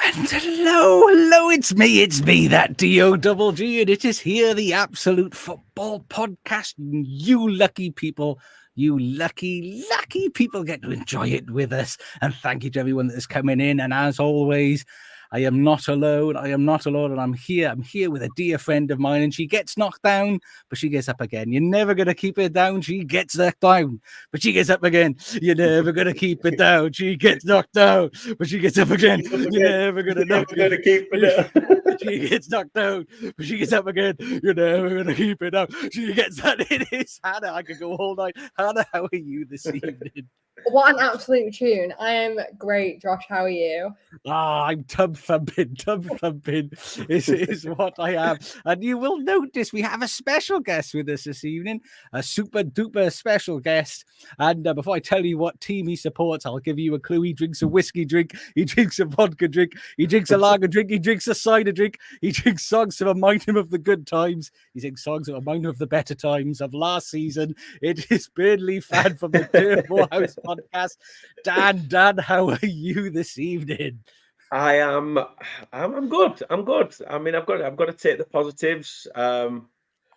And hello, it's me, that D-O-double-G, and it is here, the Absolute Football Podcast. You lucky people, you lucky people get to enjoy it with us. And thank you to everyone that is coming in. And as always, I am not alone, and I'm here with a dear friend of mine, and she gets knocked down, but she gets up again. You're never going to keep her down. She gets knocked down, but she gets up again. You're never going to keep her down. She gets knocked down, but she gets up again. You're never going to keep her down. She gets knocked down, but she gets up again. You're never going to keep her down. She gets that. It is Hannah. I could go all night. Hannah, how are you this evening? What an absolute tune. I am great, Josh. How are you? I'm tub thumping. is what I am. And you will notice we have a special guest with us this evening, a super duper special guest. And before I tell you what team he supports, I'll give you a clue. He drinks a whiskey drink, he drinks a vodka drink, he drinks a lager drink, he drinks a cider drink, he drinks songs to remind him of the good times, he sings songs that remind him of the better times of last season. It is Burnley fan from the Turf Moorhouse Podcast, Dan, how are you this evening? I'm good. I mean, I've got to take the positives. I'm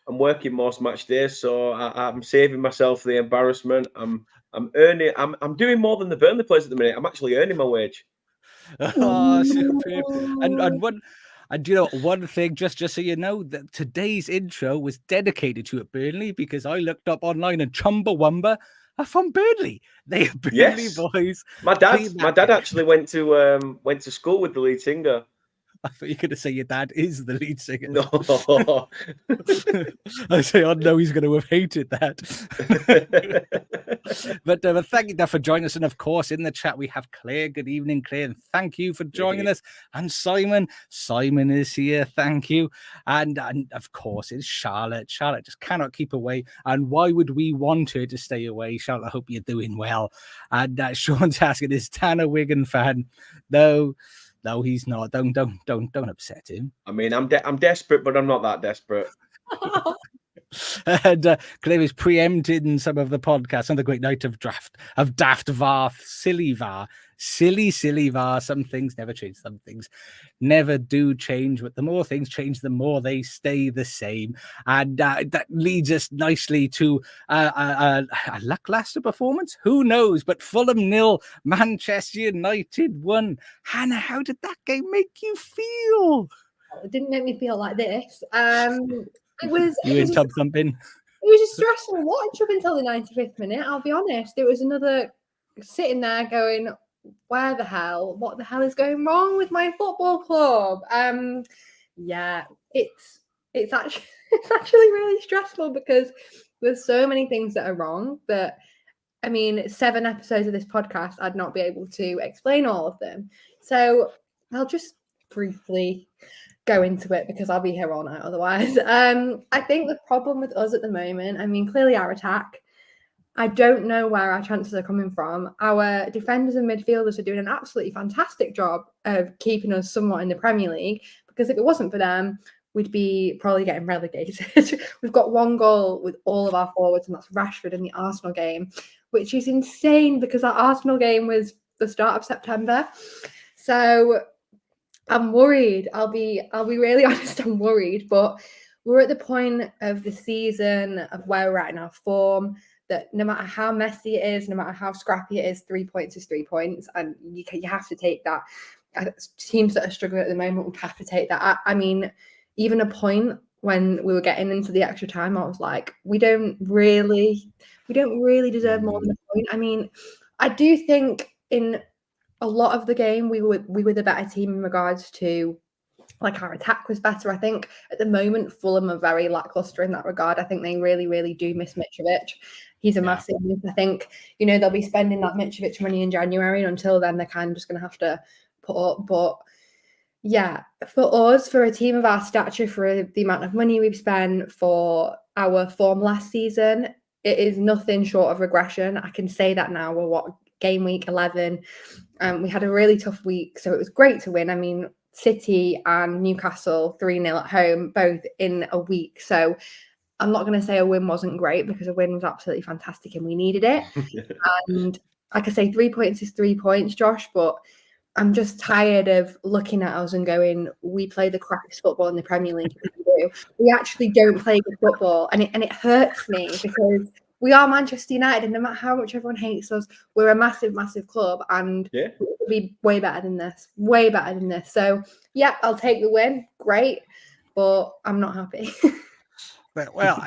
working most match days, so I'm saving myself the embarrassment. I'm doing more than the Burnley players at the minute. I'm actually earning my wage. Oh, superb. And you know, one thing, just so you know, that today's intro was dedicated to it, Burnley, because I looked up online and Chumbawamba are from Burnley. They are Burnley boys. My dad actually went to school with the lead singer. I thought you were going to say your dad is the lead singer. No. I say, oh no, he's going to have hated that. But thank you for joining us. And of course, in the chat, we have Claire. Good evening, Claire. And thank you for joining us. And Simon is here. Thank you. And of course, it's Charlotte. Charlotte just cannot keep away. And why would we want her to stay away? Charlotte, I hope you're doing well. And Sean's asking, is Dan a Wigan fan? No, he's not. Don't upset him. I mean, I'm desperate, but I'm not that desperate. And Claire is preempting some of the podcasts on the great night of daft var, silly var. Some things never change, some things never do change, but the more things change, the more they stay the same. And that leads us nicely to a lackluster performance. Who knows? But Fulham 0, Manchester United 1. Hannah, how did that game make you feel? It didn't make me feel like this. It was tub thumping. It was a stressful watch up until the 95th minute. I'll be honest. It was another sitting there going, what the hell is going wrong with my football club? Yeah, it's actually really stressful because there's so many things that are wrong that, I mean, 7 episodes of this podcast, I'd not be able to explain all of them. So I'll just briefly go into it because I'll be here all night otherwise. I think the problem with us at the moment, I mean, clearly our attack, I don't know where our chances are coming from. Our defenders and midfielders are doing an absolutely fantastic job of keeping us somewhat in the Premier League, because if it wasn't for them, we'd be probably getting relegated. We've got 1 goal with all of our forwards, and that's Rashford in the Arsenal game, which is insane because our Arsenal game was the start of September. So I'm worried. I'll be really honest, I'm worried, but we're at the point of the season of where we're at in our form, that no matter how messy it is, no matter how scrappy it is, 3 points is 3 points, and you have to take that. Teams that are struggling at the moment would have to take that. I mean, even a point when we were getting into the extra time, I was like, we don't really deserve more than a point. I mean, I do think in a lot of the game we were the better team in regards to, like, our attack was better. I think at the moment Fulham are very lackluster in that regard. I think they really do miss Mitrovic. He's a massive miss. I think, you know, they'll be spending that Mitrovic money in January, and until then they're kind of just going to have to put up. But yeah, for us, for a team of our stature, for the amount of money we've spent, for our form last season, it is nothing short of regression. I can say that now. We're game week 11. We had a really tough week, so it was great to win. I mean, City and Newcastle 3-0 at home, both in a week. So I'm not going to say a win wasn't great, because a win was absolutely fantastic and we needed it. And like I say, 3 points is 3 points, Josh, but I'm just tired of looking at us and going, we play the crappiest football in the Premier League. We actually don't play good football. And it hurts me because we are Manchester United, and no matter how much everyone hates us, we're a massive, massive club, and we'll be way better than this. Way better than this. So, yeah, I'll take the win. Great. But I'm not happy. Well,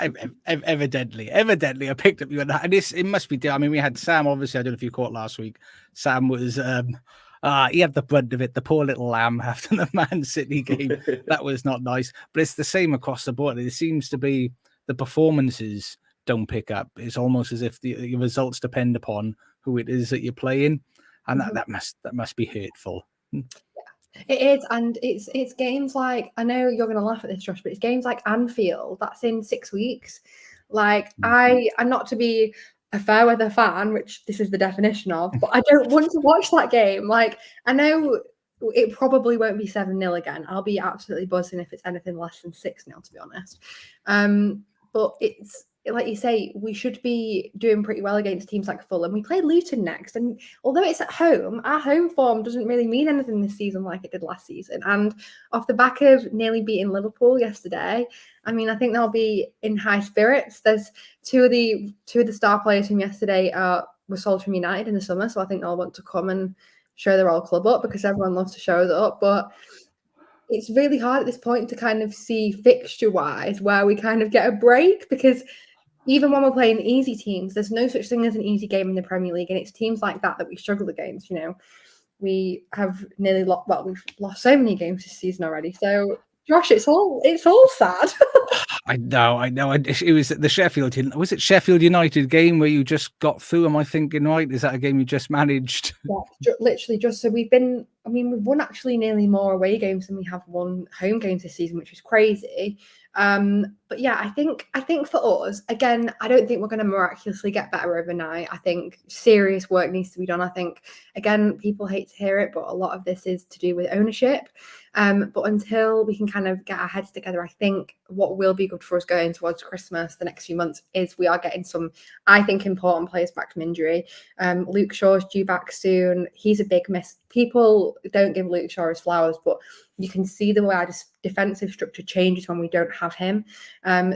evidently, I picked up you on that. And it must be, I mean, we had Sam, obviously, I don't know if you caught last week. Sam was, he had the brunt of it, the poor little lamb after the Man City game. That was not nice. But it's the same across the board. It seems to be the performances don't pick up. It's almost as if the results depend upon who it is that you're playing. And that must be hurtful. It is, and it's games like, I know you're going to laugh at this, Josh, but it's games like Anfield. That's in 6 weeks. Like, I'm not to be a fair weather fan, which this is the definition of, but I don't want to watch that game. Like, I know it probably won't be 7-0 again. I'll be absolutely buzzing if it's anything less than 6-0, to be honest. But it's, like you say, we should be doing pretty well against teams like Fulham. We play Luton next, and although it's at home, our home form doesn't really mean anything this season like it did last season. And off the back of nearly beating Liverpool yesterday, I mean, I think they'll be in high spirits. There's two of the star players from yesterday were sold from United in the summer, so I think they'll want to come and show their old club up because everyone loves to show that up. But it's really hard at this point to kind of see fixture-wise where we kind of get a break, because even when we're playing easy teams, there's no such thing as an easy game in the Premier League, and it's teams like that we struggle against. You know, we have nearly we've lost so many games this season already. So, Josh, it's all sad. I know. It was the Sheffield. Was it Sheffield United game where you just got through? Am I thinking right? Is that a game you just managed? Yeah, literally just. So we've won actually nearly more away games than we have won home games this season, which is crazy. But yeah, I think for us, again, I don't think we're going to miraculously get better overnight. I think serious work needs to be done. I think, again, people hate to hear it, but a lot of this is to do with ownership. But until we can kind of get our heads together, I think what will be good for us going towards Christmas the next few months is we are getting some, I think, important players back from injury. Luke Shaw's due back soon. He's a big miss. People don't give Luke Shaw his flowers, but you can see the way our defensive structure changes when we don't have him.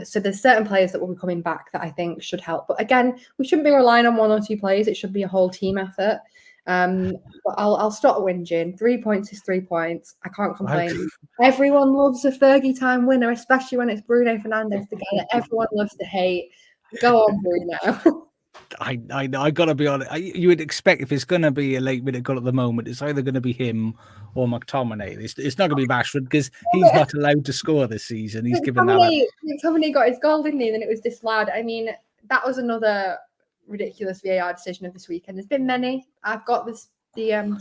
So there's certain players that will be coming back that I think should help. But again, we shouldn't be relying on one or two players. It should be a whole team effort. But I'll stop whinging. 3 points is 3 points. I can't complain. Everyone loves a Fergie time winner, especially when it's Bruno Fernandes together. Everyone loves to hate. Go on, Bruno. I gotta be honest. You would expect if it's gonna be a late minute goal at the moment, it's either gonna be him or McTominay. It's not gonna be Rashford because he's not allowed to score this season. He's given that up. McTominay got his goal, didn't he? Then it was disallowed. I mean, that was another ridiculous VAR decision of this weekend. There's been many. I've got the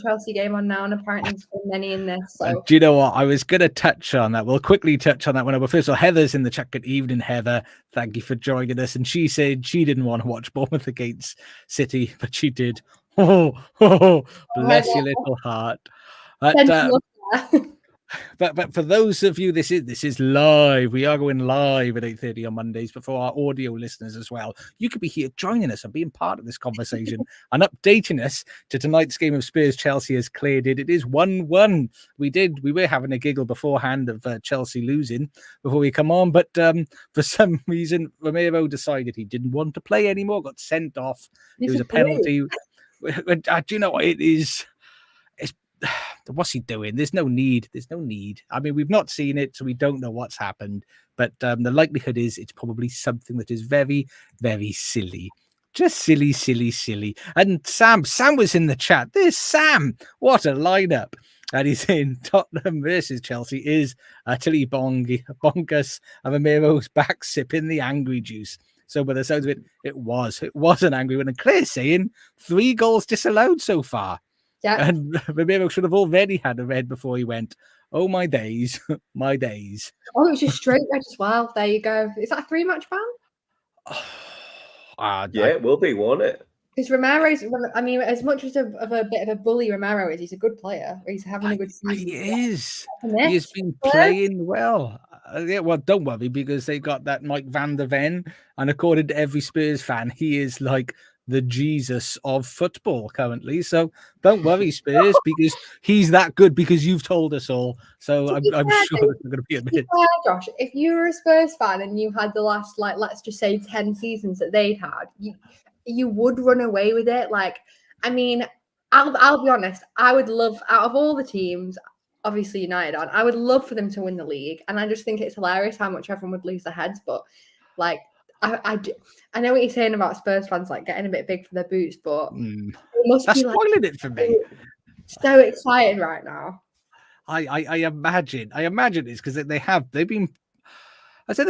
Chelsea game on now, and apparently there's been many in this. So. Do you know what? I was going to touch on that. We'll quickly touch on that whenever. First of all, Heather's in the chat. Good evening, Heather. Thank you for joining us. And she said she didn't want to watch Bournemouth against City, but she did. Bless your little heart. But for those of you, this is live. We are going live at 8:30 on Mondays, but for our audio listeners as well, you could be here joining us and being part of this conversation and updating us to tonight's game of Spurs-Chelsea as Claire did. It is 1-1. We were having a giggle beforehand of Chelsea losing before we come on, but for some reason, Romero decided he didn't want to play anymore, got sent off. It was a penalty. Do you know what it is? What's he doing? There's no need. I mean, we've not seen it, so we don't know what's happened. But the likelihood is it's probably something that is very, very silly. Just silly. And Sam was in the chat. There's Sam. What a lineup. And he's in Tottenham versus Chelsea is utterly bonkers. And Romero's back sipping the angry juice. So by the sounds of it, it was an angry one. And Claire's saying 3 goals disallowed so far. Yeah. And Romero should have already had a red before he went. Oh, my days. My days. Oh, it was just straight red as well. There you go. Is that a 3-match ban? Yeah, it will be, won't it? Because Romero's, I mean, as much as of a bit of a bully Romero is, he's a good player. He's having a good season. He is. He has been playing well. Yeah, well, don't worry, because they got that Mike van der Ven. And according to every Spurs fan, he is like the Jesus of football currently. So don't worry, Spurs, because he's that good because you've told us all. So I'm sure there's going to be a bit. Josh, if you were a Spurs fan and you had the last, like, let's just say 10 seasons that they'd had, you would run away with it. Like, I mean, I'll be honest, I would love, out of all the teams, obviously United on, I would love for them to win the league. And I just think it's hilarious how much everyone would lose their heads. But like, I know what you're saying about Spurs fans like getting a bit big for their boots, but it must that's be like spoiling it for me. So excited right now. I imagine it's because they've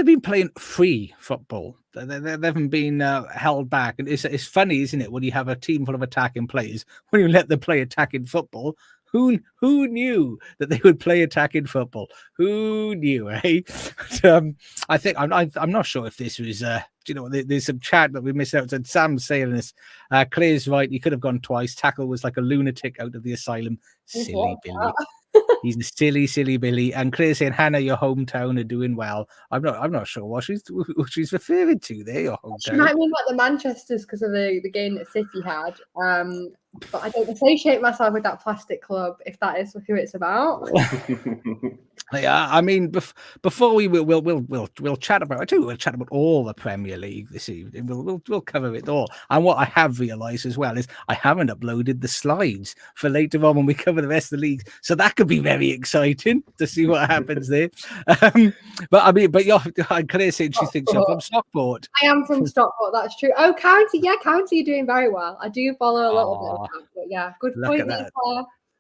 been playing free football. They haven't been held back, and it's funny, isn't it, when you have a team full of attacking players, when you let them play attacking football. Who knew that they would play attacking football? Who knew, eh? But, I think I'm not sure if this was. There's some chat that we missed out. And Sam's saying this. Claire's right. He could have gone twice. Tackle was like a lunatic out of the asylum. Silly Billy. He's a silly Billy. And Claire saying, Hannah, your hometown are doing well. I'm not sure what she's referring to there. Your hometown. She might mean like the Manchesters because of the game that City had. But I don't associate myself with that plastic club if that is who it's about. Yeah, I mean, before we'll chat about. I tell you, we'll chat about all the Premier League this evening. We'll cover it all. And what I have realised as well is I haven't uploaded the slides for later on when we cover the rest of the leagues. So that could be very exciting to see what happens there. But you're Claire saying she thinks you're from Stockport. I am from Stockport. That's true. Oh, County, County, you're doing very well. I do follow a little bit. But yeah, good point there.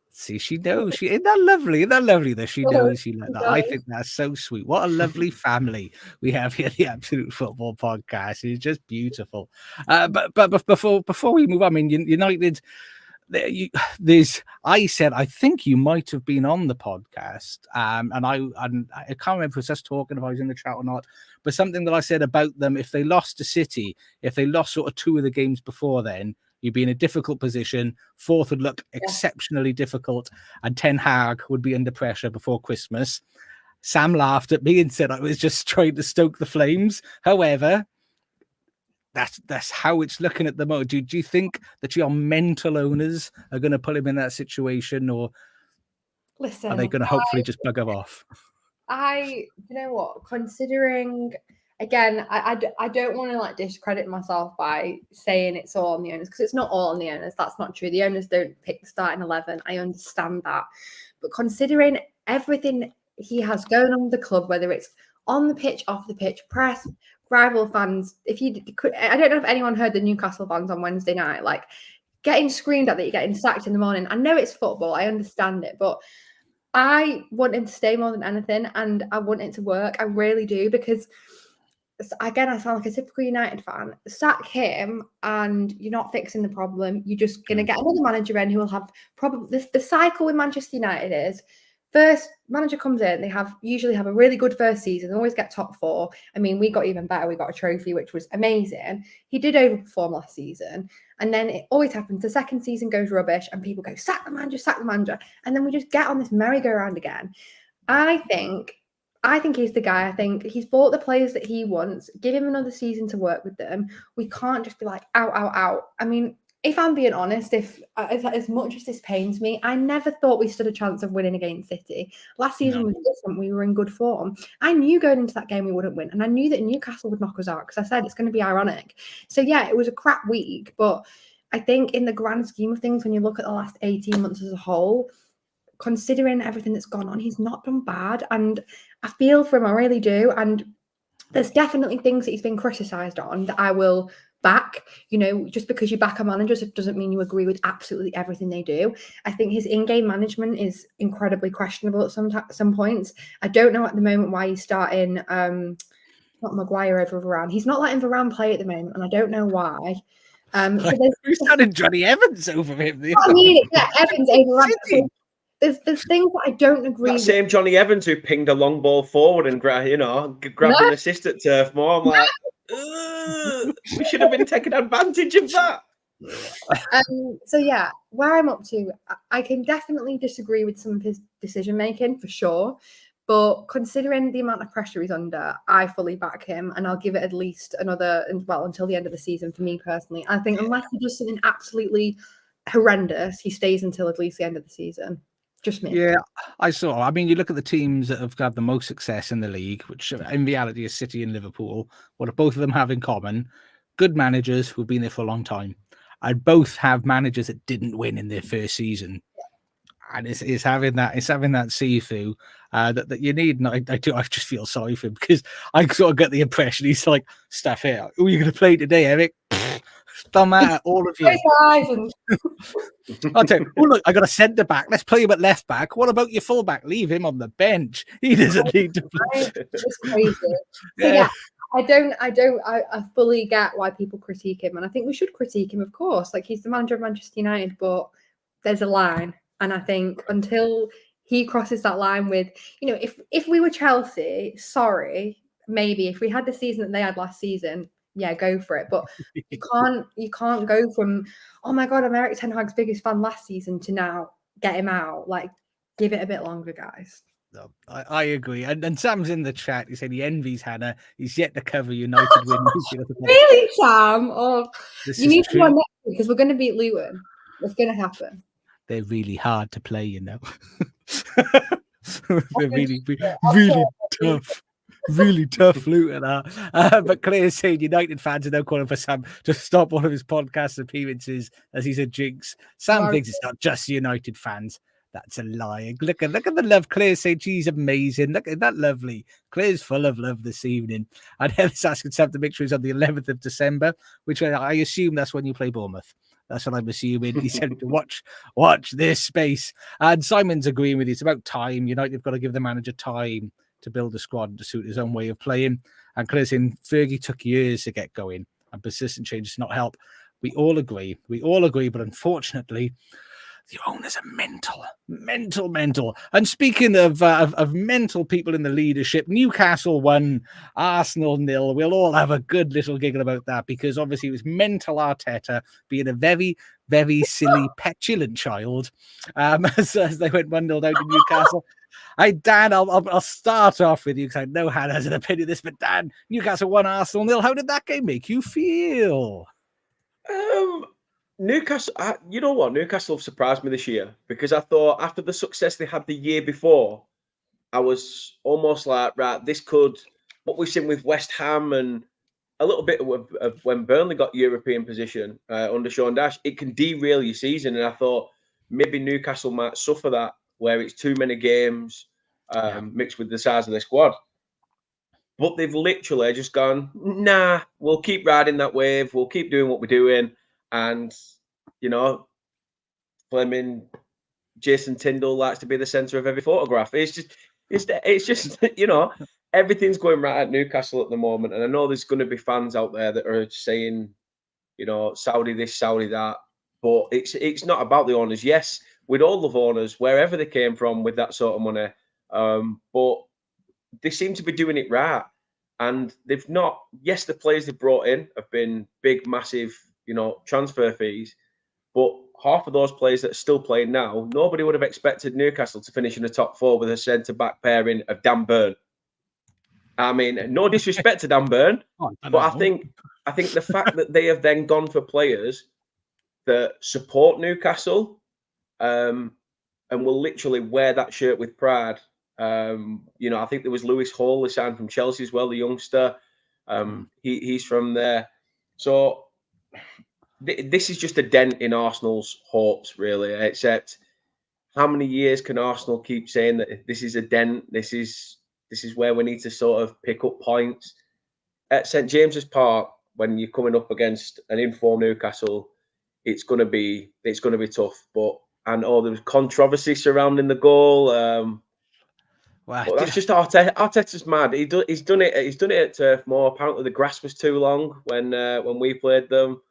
See, she knows. Isn't that lovely? Isn't that lovely that she knows you like that? I think that's so sweet. What a lovely family we have here at the Absolute Football Podcast. It's just beautiful. But before we move on, I mean, United. I think you might have been on the podcast, and I can't remember if it was us talking about it in the chat or not, but something that I said about them, if they lost to City, if they lost sort of two of the games before then, you'd be in a difficult position. Fourth would look exceptionally difficult, and Ten Hag would be under pressure before Christmas. Sam laughed at me and said I was just trying to stoke the flames. However, that's how it's looking at the moment. Do you think that your mental owners are going to put him in that situation, or are they going to hopefully just bugger off? You know what? Considering, again, I don't want to like discredit myself by saying it's all on the owners, because it's not all on the owners. That's not true. The owners don't pick the starting 11. I understand that. But considering everything he has going on with the club, whether it's on the pitch, off the pitch, press, rival fans, I don't know if anyone heard the Newcastle fans on Wednesday night, like getting screamed at that you're getting sacked in the morning. I know it's football. I understand it. But I want him to stay more than anything, and I want it to work. I really do, because again, I sound like a typical United fan. Sack him and you're not fixing the problem. You're just going to get another manager in who will have probably the cycle with Manchester United is first manager comes in, they usually have a really good first season, they always get top four. I mean, we got even better. We got a trophy, which was amazing. He did overperform last season. And then it always happens. The second season goes rubbish and people go, sack the manager. And then we just get on this merry-go-round again. I think he's the guy. I think he's bought the players that he wants. Give him another season to work with them. We can't just be like, out. I mean, if I'm being honest, as much as this pains me, I never thought we stood a chance of winning against City. Last season was different. We were in good form. I knew going into that game we wouldn't win. And I knew that Newcastle would knock us out because I said it's going to be ironic. So, yeah, it was a crap week. But I think in the grand scheme of things, when you look at the last 18 months as a whole, considering everything that's gone on, he's not done bad. And I feel for him, I really do. And there's definitely things that he's been criticised on that I will back. You know, just because you back a manager, it doesn't mean you agree with absolutely everything they do. I think his in-game management is incredibly questionable at some points. I don't know at the moment why he's starting not Maguire over Varane. He's not letting Varane play at the moment, and I don't know why. We started Johnny Evans over him. I mean, yeah, Evans over Varane. There's things that I don't agree with. Same Johnny Evans who pinged a long ball forward and grabbed an assist at Turf Moor. I'm like, we should have been taking advantage of that. So yeah, where I'm up to, I can definitely disagree with some of his decision making for sure, But considering the amount of pressure he's under, I fully back him, and I'll give it at least until the end of the season for me personally. I think unless he does something absolutely horrendous, he stays until at least the end of the season. Just me. Yeah, I saw. I mean, you look at the teams that have had the most success in the league, which in reality is City and Liverpool. What do both of them have in common? Good managers who've been there for a long time. And both have managers that didn't win in their first season. And it's having that see-through that you need. And I just feel sorry for him because I sort of get the impression he's like, stuff here. Who are you going to play today, Eric? Don't matter, all of you. I'll tell you, oh, look, I got a centre back. Let's play him at left back. What about your full back? Leave him on the bench. He doesn't need to play. It's crazy. So, yeah. I fully get why people critique him, and I think we should critique him, of course. Like, he's the manager of Manchester United, but there's a line, and I think until he crosses that line with, if we were Chelsea, sorry, maybe if we had the season that they had last season, yeah, go for it. But you can't go from, oh my God, I'm Eric Ten Hag's biggest fan last season to now get him out. Like, give it a bit longer, guys. No, I agree. And Sam's in the chat. He said he envies Hannah. He's yet to cover United win. Really, Sam? Oh, you need to go next week because we're going to beat Luton. It's going to happen. They're really hard to play, They're really tough. Really tough Luton but Claire's saying United fans are now calling for Sam to stop one of his podcast appearances as he's a jinx. Sam thinks it's not just United fans. That's a lie. Look at the love. Claire saying she's amazing. Look at that, lovely. Claire's full of love this evening. And Heather's asking Sam to make sure he's on the 11th of December, which I assume that's when you play Bournemouth. That's what I'm assuming. He said to watch this space. And Simon's agreeing with you. It's about time. United have got to give the manager time to build a squad to suit his own way of playing. And Claire's saying Fergie took years to get going, and persistent change does not help. We all agree. But unfortunately, the owners are mental. And speaking of mental people in the leadership, Newcastle won, Arsenal 0. We'll all have a good little giggle about that because obviously it was mental Arteta being a very, very silly, petulant child as they went 1-0 down to Newcastle. Dan, I'll start off with you because I know Hannah has an opinion of this, but Dan, Newcastle won, Arsenal 0. How did that game make you feel? Newcastle, you know what? Newcastle have surprised me this year because I thought after the success they had the year before, I was almost like, right, this could, what we've seen with West Ham and a little bit of when Burnley got European position under Sean Dash, it can derail your season. And I thought maybe Newcastle might suffer that where it's too many games mixed with the size of the squad. But they've literally just gone, nah, we'll keep riding that wave. We'll keep doing what we're doing. And, Fleming, Jason Tyndall likes to be the centre of every photograph. It's just, everything's going right at Newcastle at the moment. And I know there's going to be fans out there that are saying, Saudi this, Saudi that. But it's not about the owners. Yes, we'd all love owners, wherever they came from with that sort of money. But they seem to be doing it right. And they've not, yes, the players they've brought in have been big, massive, transfer fees. But half of those players that are still playing now, nobody would have expected Newcastle to finish in the top 4 with a centre-back pairing of Dan Burn. I mean, no disrespect to Dan Burn, but I think the fact that they have then gone for players that support Newcastle and will literally wear that shirt with pride. I think there was Lewis Hall, they signed from Chelsea as well, the youngster. He's from there. So this is just a dent in Arsenal's hopes, really, except how many years can Arsenal keep saying that this is a dent, this is where we need to sort of pick up points. At St James's Park, when you're coming up against an informed Newcastle, it's going to be tough. But I know there was controversy surrounding the goal. But that's just Arteta's mad. He's done it at Turf Moor. Apparently the grass was too long when we played them.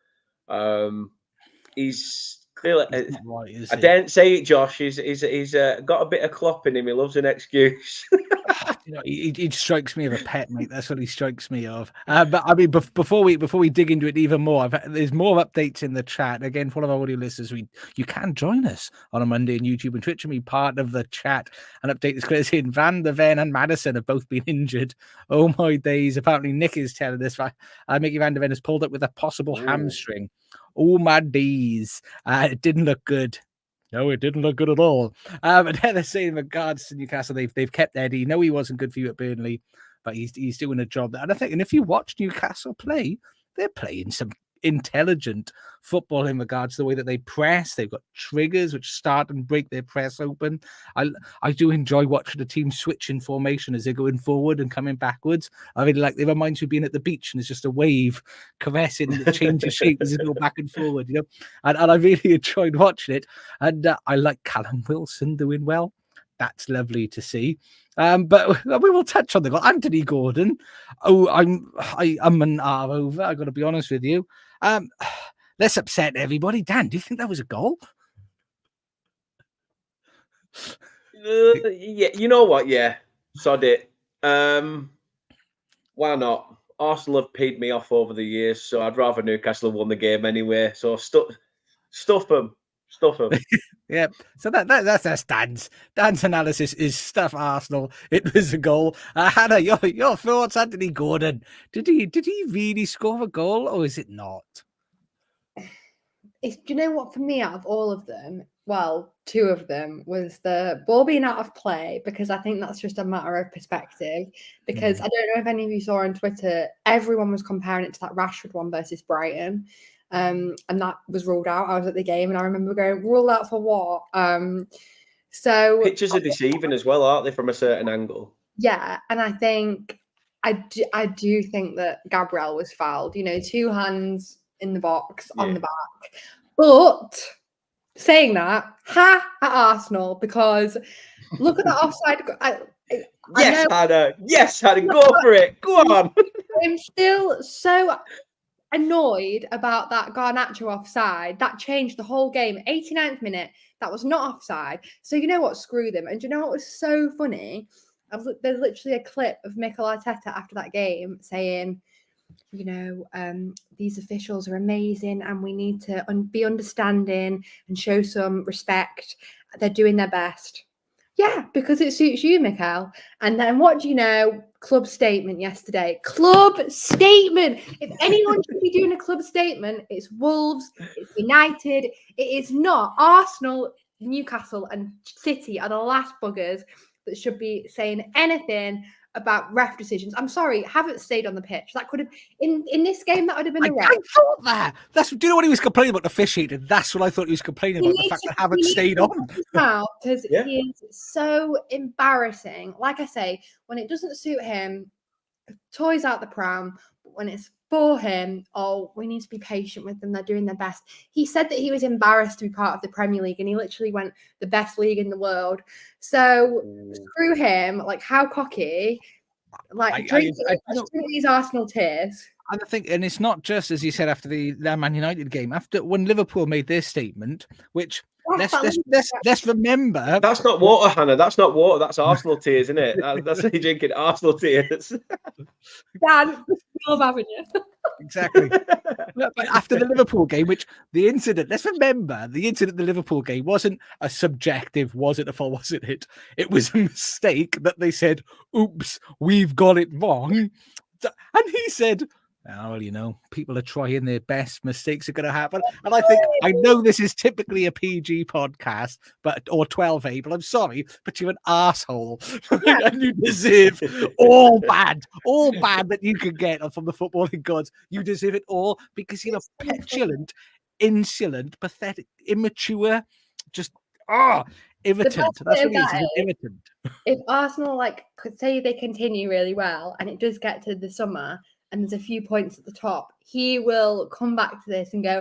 He's clearly. I daren't say it, Josh. He's got a bit of Klopp in him. He loves an excuse. He strikes me of a pet, mate. That's what he strikes me of. But I mean, before we dig into it even more, there's more updates in the chat. Again, for all of our audio listeners, you can join us on a Monday on YouTube and Twitch and be part of the chat. An update is clear saying Van der Ven and Madison have both been injured. Oh my days! Apparently, Nick is telling us Mickey Van der Ven has pulled up with a possible hamstring. Oh my days! It didn't look good. No, it didn't look good at all. And then they're saying in regards to Newcastle, they've kept Eddie. No, he wasn't good for you at Burnley, but he's doing a job there. And I think, and if you watch Newcastle play, they're playing some intelligent football in regards to the way that they press. They've got triggers which start and break their press open. I do enjoy watching the team switch in formation as they're going forward and coming backwards. I really like. It reminds me of being at the beach and it's just a wave caressing and it changes shape as they go back and forward. And I really enjoyed watching it. And I like Callum Wilson doing well. That's lovely to see. But we will touch on the goal. Anthony Gordon. Oh, I'm an R over. I got to be honest with you. Let's upset everybody. Dan, do you think that was a goal? Yeah, you know what? Yeah, sod it. Why not? Arsenal have paid me off over the years, so I'd rather Newcastle won the game anyway. So stuff them. Yeah, so that's Dan's. Dan's analysis is stuff Arsenal. It was a goal. Hannah, your thoughts, Anthony Gordon. Did he really score a goal, or is it not? Do you know what? For me, out of all of them, well, two of them was the ball being out of play, because I think that's just a matter of perspective. Because I don't know if any of you saw on Twitter, everyone was comparing it to that Rashford one versus Brighton. And that was ruled out. I was at the game and I remember going, ruled out for what? So pictures are deceiving as well, aren't they, from a certain angle? Yeah, and I think I do think that Gabriel was fouled. 2 hands in the box on the back. But saying that, at Arsenal, because look at the offside. Yes, Hannah, go for it. Go on. I'm still so annoyed about that Garnacho offside. That changed the whole game. 89th minute, that was not offside. So you know what? Screw them. And do you know what was so funny? There's literally a clip of Mikel Arteta after that game saying, these officials are amazing and we need to be understanding and show some respect. They're doing their best. Yeah, because it suits you, Mikel. And then what do you know? Club statement yesterday. Club statement. If anyone should be doing a club statement, it's Wolves, it's United. It is not Arsenal, Newcastle and City are the last buggers that should be saying anything about ref decisions. I'm sorry, haven't stayed on the pitch. That could have in this game that would have been a ref. I thought that. Do you know what he was complaining about? The officiating. That's what I thought he was complaining about. The fact that haven't stayed on. Because he is so embarrassing. Like I say, when it doesn't suit him, toys out the pram. But when it's for him, we need to be patient with them. They're doing their best. He said that he was embarrassed to be part of the Premier League, and he literally went the best league in the world. So screw him. Like, how cocky? Like, drink these Arsenal tears. I think, and it's not just as you said after the Man United game. After when Liverpool made their statement, which let's remember, that's not water, Hannah. That's not water. That's Arsenal tears, isn't it? That's how you drinking Arsenal tears. Dan, love having you. Exactly. But after the Liverpool game, which the incident, let's remember, the incident in the Liverpool game wasn't a subjective, was it a fault, wasn't it? It was a mistake that they said, oops, we've got it wrong. And he said, well, people are trying their best. Mistakes are going to happen. And I know this is typically a PG podcast, or 12A, but I'm sorry, but you're an asshole. And you deserve all bad that you can get from the footballing gods. You deserve it all because you're petulant, insolent, pathetic, immature, just, irritant. That's what he is, an irritant. If Arsenal, could say they continue really well and it does get to the summer, and there's a few points at the top, he will come back to this and go,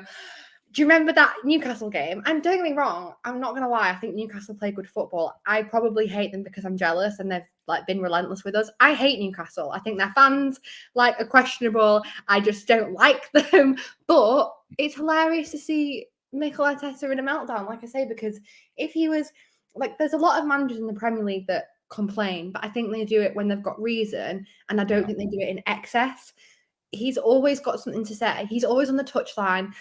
do you remember that Newcastle game? And don't get me wrong, I'm not going to lie, I think Newcastle play good football. I probably hate them because I'm jealous and they've been relentless with us. I hate Newcastle. I think their fans are questionable. I just don't like them. But it's hilarious to see Mikel Arteta in a meltdown, like I say, because if he was, there's a lot of managers in the Premier League that complain, but I think they do it when they've got reason, and I don't think they do it in excess. He's always got something to say. He's always on the touchline.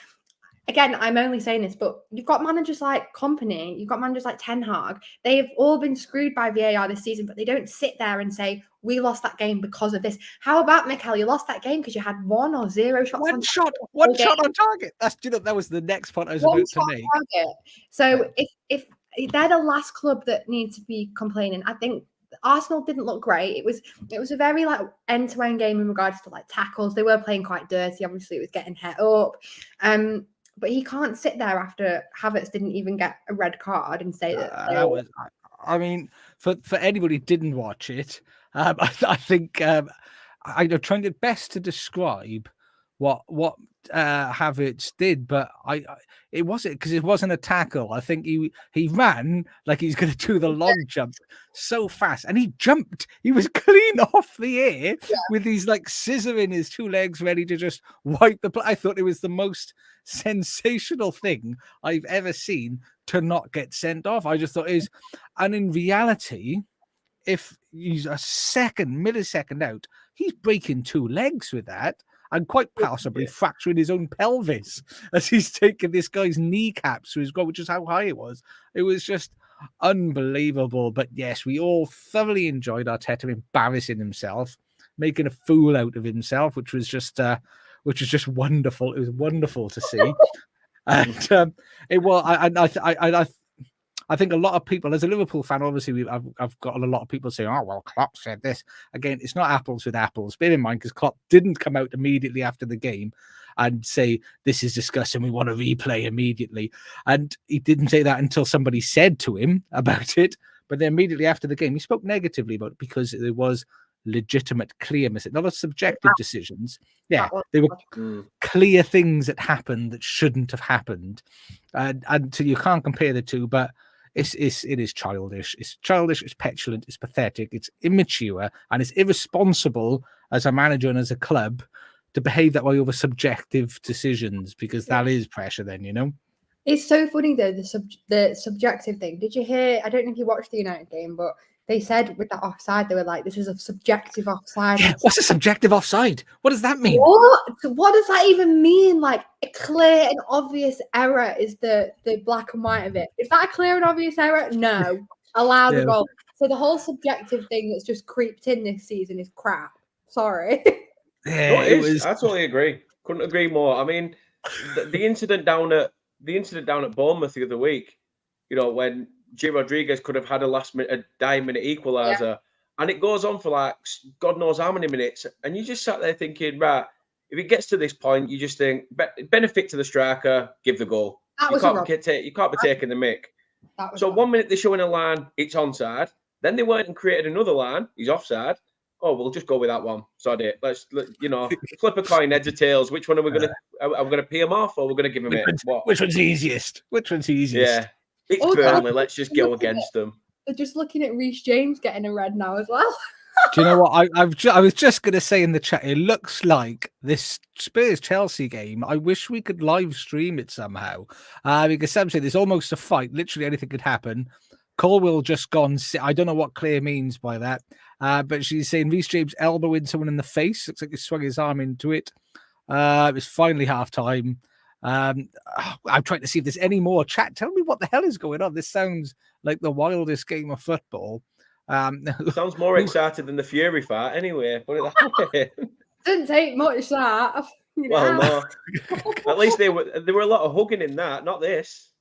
Again, I'm only saying this, but you've got managers like Kompany, you've got managers like Ten Hag. They've all been screwed by VAR this season, but they don't sit there and say, we lost that game because of this. How about, Mikel, you lost that game because you had 1 or 0 shots One on shot on target. That was the next point I was about to make. Target. So if they're the last club that need to be complaining, I think Arsenal didn't look great. It was a very like end-to-end game in regards to like tackles. They were playing quite dirty. Obviously, it was getting het up. But he can't sit there after Havertz didn't even get a red card and say that was. I mean, for anybody who didn't watch it, I think I'm trying to best to describe what Havertz did, but it wasn't because it wasn't a tackle. I think he ran like he's going to do the long jump so fast, and he jumped. He was clean off the air with these like scissor in his 2 legs, ready to just wipe the. I thought it was the most sensational thing I've ever seen to not get sent off. I just thought it is, and in reality, if he's a millisecond out, he's breaking 2 legs with that. And quite possibly fracturing his own pelvis as he's taking this guy's kneecaps to his goal, which is how high it was. It was just unbelievable. But yes, we all thoroughly enjoyed Arteta embarrassing himself, making a fool out of himself, which was just wonderful. It was wonderful to see. And it was. I think a lot of people, as a Liverpool fan, obviously, I've got a lot of people saying, "Oh, well, Klopp said this." Again, it's not apples with apples. Bear in mind, because Klopp didn't come out immediately after the game and say, "This is disgusting. We want to replay immediately." And he didn't say that until somebody said to him about it. But then immediately after the game, he spoke negatively about it because there was legitimate, clear mistake, not a subjective decisions. Yeah, they were clear things that happened that shouldn't have happened, and so you can't compare the two, but. It is childish. It's childish. It's petulant. It's pathetic. It's immature, and it's irresponsible as a manager and as a club to behave that way over subjective decisions, because that is pressure. Then it's so funny though the subjective thing. Did you hear? I don't know if you watched the United game, but they said with that offside, they were like, "This is a subjective offside." Yeah, what's a subjective offside? What does that mean? What does that even mean? Like a clear and obvious error is the black and white of it. Is that a clear and obvious error? No. Allow the goal. So the whole subjective thing that's just creeped in this season is crap. Sorry. Yeah, no, it is. I totally agree. Couldn't agree more. I mean, the incident down at Bournemouth the other week, when G. Rodriguez could have had a dying-minute equaliser, and it goes on for like God knows how many minutes, and you just sat there thinking, right, if it gets to this point, you just think benefit to the striker, give the goal. You can't be taking the mick. So 1 minute they're showing a line, it's onside. Then they went and created another line, he's offside. Oh, we'll just go with that one. Sod it. Let's flip a coin, heads or tails. Which one are we going to? Are we going to pee him off, or we're going to give him it? Which one's easiest? Yeah. It's Burnley. Let's just go against them. They're just looking at Reece James getting a red now as well. Do you know what? I was just going to say in the chat, it looks like this Spurs-Chelsea game, I wish we could live stream it somehow. Because Sam said there's almost a fight. Literally anything could happen. Colwell just gone. I don't know what Claire means by that. But she's saying Reece James elbowing someone in the face. Looks like he swung his arm into it. It was finally half-time. I'm trying to see if there's any more chat. Tell me what the hell is going on. This sounds like the wildest game of football. Sounds more excited than the Fury fight anyway. Put it that way. Didn't take much that. Well, no. At least there were a lot of hugging in that, not this.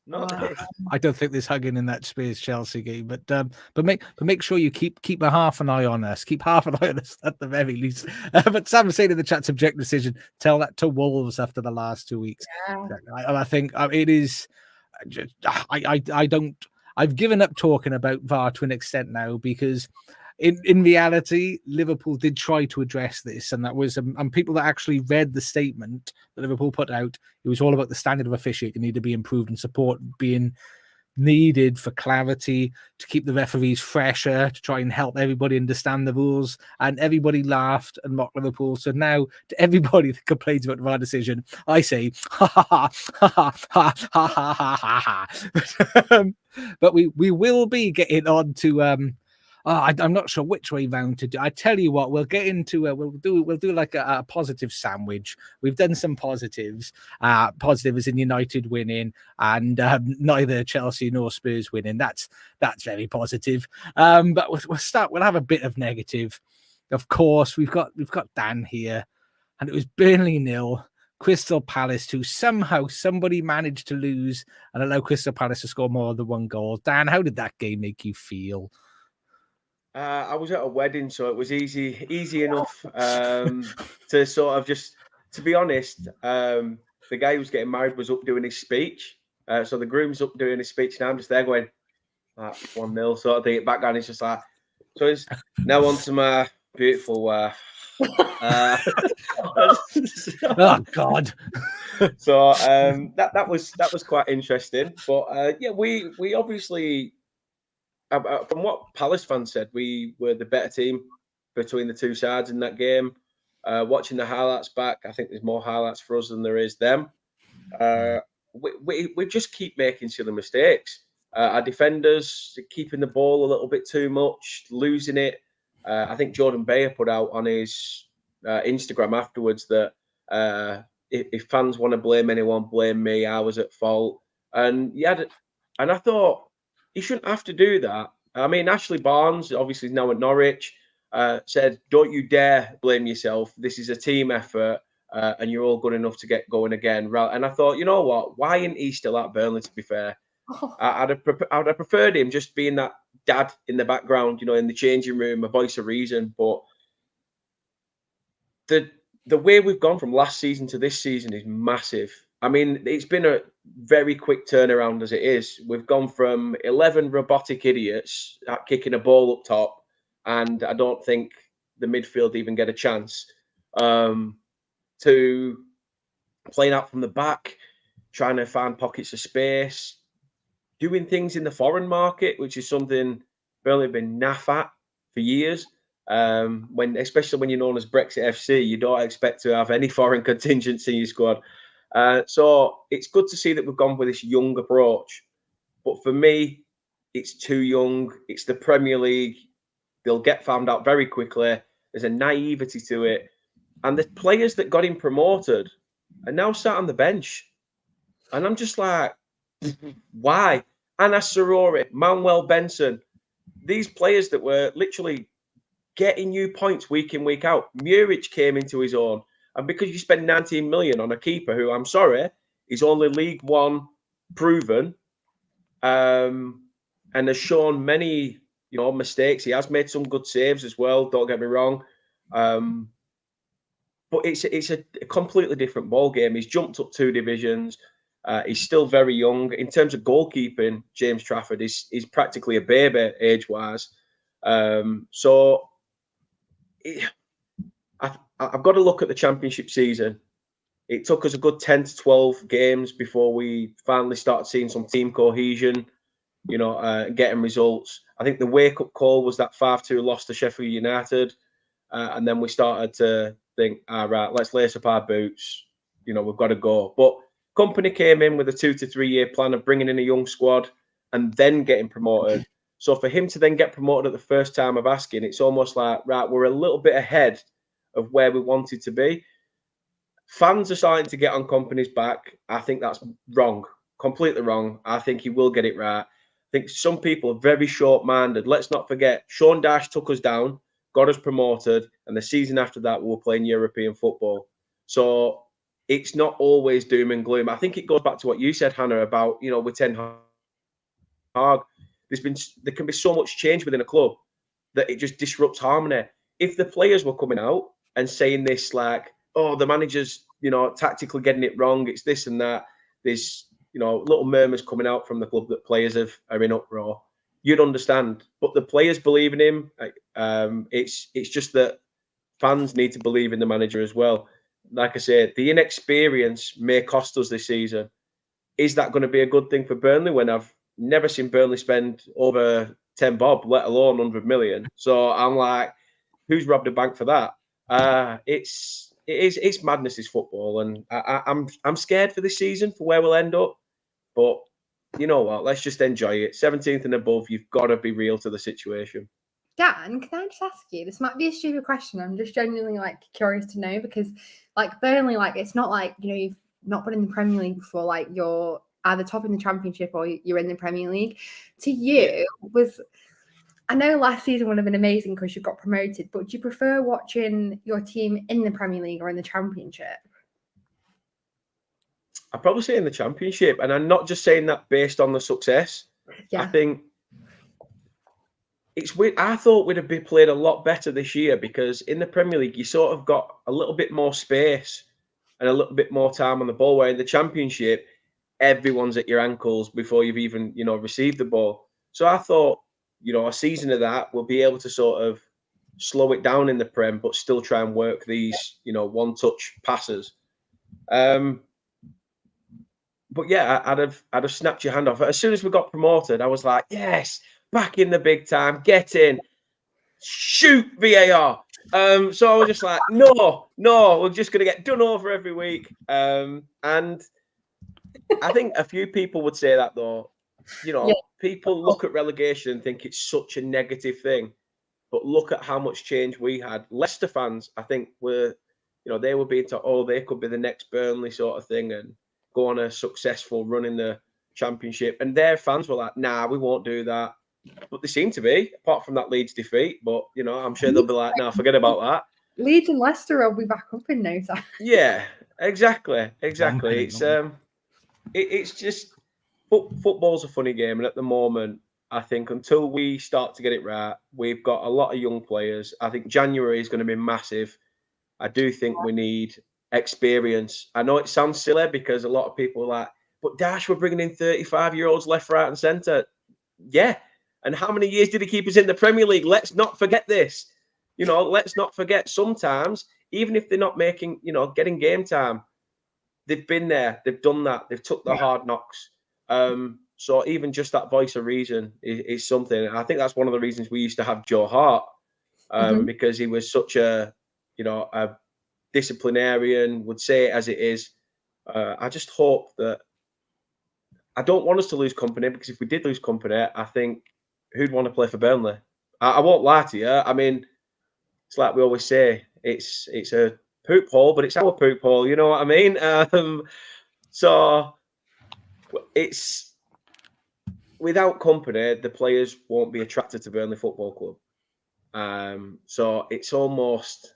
I don't think there's hugging in that Spurs Chelsea game, but make sure you keep a half an eye on us. Keep half an eye on us at the very least. But Sam was saying in the chat, subject decision. Tell that to Wolves after the last 2 weeks. Yeah. I think it is. I don't. I've given up talking about VAR to an extent now, because in reality, Liverpool did try to address this, and that was and people that actually read the statement that Liverpool put out, it was all about the standard of officiating need to be improved and support being needed for clarity, to keep the referees fresher, to try and help everybody understand the rules. And everybody laughed and mocked Liverpool. So now, to everybody that complains about the VAR decision, I say, ha ha ha ha ha ha ha ha ha. But we will be getting on to I'm not sure which way round to do. I tell you what, we'll get into we'll do like a positive sandwich. We've done some positives. Positive is in United winning, and neither Chelsea nor Spurs winning. That's very positive. But we'll start. We'll have a bit of negative. Of course, we've got Dan here, and it was Burnley 0. Crystal Palace, who somehow somebody managed to lose and allow Crystal Palace to score more than one goal. Dan, how did that game make you feel? I was at a wedding, so it was easy enough to sort of just, to be honest, the guy who was getting married was up doing his speech. So the groom's up doing his speech, and I'm just there going, 1-0 sort of thing. Background is just like, so it's now on to my beautiful wife. Oh God! So that was quite interesting. But yeah, we obviously, from what Palace fans said, we were the better team between the two sides in that game. Watching the highlights back, I think there's more highlights for us than there is them. We just keep making silly mistakes. Our defenders keeping the ball a little bit too much, losing it. I think Jordan Bayer put out on his Instagram afterwards that if fans want to blame anyone, blame me. I was at fault, and I thought he shouldn't have to do that. I mean, Ashley Barnes, obviously now at Norwich, said, "Don't you dare blame yourself. This is a team effort." And you're all good enough to get going again. And I thought, you know what? Why isn't he still at Burnley, to be fair? I'd have preferred him just being that dad in the background, in the changing room, a voice of reason. But the way we've gone from last season to this season is massive. I mean, it's been a very quick turnaround as it is. We've gone from 11 robotic idiots at kicking a ball up top, and I don't think the midfield even get a chance. To playing out from the back, trying to find pockets of space, doing things in the foreign market, which is something Burnley have been naff at for years. Especially when you're known as Brexit FC, you don't expect to have any foreign contingency in your squad. So it's good to see that we've gone with this young approach. But for me, it's too young. It's the Premier League. They'll get found out very quickly. There's a naivety to it. And the players that got him promoted are now sat on the bench. And I'm just like, why? Anas Sarori, Manuel Benson, these players that were literally getting you points week in, week out. Muric came into his own. And because you spend 19 million on a keeper who, I'm sorry, is only League One proven, and has shown many, mistakes. He has made some good saves as well, don't get me wrong. But it's a completely different ball game. He's jumped up 2 divisions. He's still very young. In terms of goalkeeping, James Trafford is practically a baby age-wise. So I've got to look at the Championship season. It took us a good 10 to 12 games before we finally started seeing some team cohesion, getting results. I think the wake-up call was that 5-2 loss to Sheffield United. And then we started to think, all right, let's lace up our boots. We've got to go. But Company came in with a 2 to 3 year plan of bringing in a young squad and then getting promoted. So for him to then get promoted at the first time of asking, it's almost like, right, we're a little bit ahead of where we wanted to be. Fans are starting to get on Company's back. I think that's wrong, completely wrong. I think he will get it right. I think some people are very short-minded. Let's not forget, Sean Dyche took us down, got us promoted, and the season after that, we were playing European football. So it's not always doom and gloom. I think it goes back to what you said, Hannah, about, with Ten Hag. There can be so much change within a club that it just disrupts harmony. If the players were coming out and saying this, like, oh, the manager's, tactically getting it wrong, it's this and that, there's, little murmurs coming out from the club that players are in uproar, you'd understand. But the players believe in him. It's just that fans need to believe in the manager as well. Like I said, the inexperience may cost us this season. Is that going to be a good thing for Burnley when I've never seen Burnley spend over 10 bob, let alone 100 million? So I'm like, who's robbed a bank for that? It's madness, is football, and I'm scared for this season for where we'll end up. But you know what? Let's just enjoy it. 17th and above, you've got to be real to the situation. Dan, can I just ask you? This might be a stupid question. I'm just genuinely like curious to know because, like Burnley, like it's not like you've not been in the Premier League before. Like you're either top in the Championship or you're in the Premier League. To you, I know last season would have been amazing because you got promoted, but do you prefer watching your team in the Premier League or in the Championship? I'd probably say in the Championship, and I'm not just saying that based on the success. Yeah. I think it's weird. I thought we'd have been played a lot better this year because in the Premier League, you sort of got a little bit more space and a little bit more time on the ball, where in the Championship, everyone's at your ankles before you've even, received the ball. So I thought, a season of that, we'll be able to sort of slow it down in the Prem, but still try and work these, one-touch passes. But yeah, I'd have snapped your hand off. As soon as we got promoted, I was like, yes, back in the big time, get in, shoot VAR. So I was just like, no, we're just going to get done over every week. And I think a few people would say that though. People look at relegation and think it's such a negative thing. But look at how much change we had. Leicester fans, I think, were, they were being told, they could be the next Burnley sort of thing and go on a successful run in the Championship. And their fans were like, nah, we won't do that. But they seem to be, apart from that Leeds defeat. But, I'm sure they'll be like, nah, forget about that. Leeds and Leicester will be back up in no time. Yeah, exactly. It's just, football's a funny game. And at the moment, I think until we start to get it right, we've got a lot of young players. I think January is going to be massive. I do think we need experience. I know it sounds silly because a lot of people are like, but Dash, we're bringing in 35-year-olds left, right, and centre. Yeah. And how many years did he keep us in the Premier League? Let's not forget this. Let's not forget sometimes, even if they're not making, getting game time, they've been there, they've done that, they've took the hard knocks. So even just that voice of reason is something. I think that's one of the reasons we used to have Joe Hart, because he was such a disciplinarian, would say it as it is. I just hope that I don't want us to lose company, because if we did lose company, I think who'd want to play for Burnley? I won't lie to you. I mean, it's like we always say, it's a poop hole, but it's our poop hole. You know what I mean? So it's without company, the players won't be attracted to Burnley Football Club. So it's almost,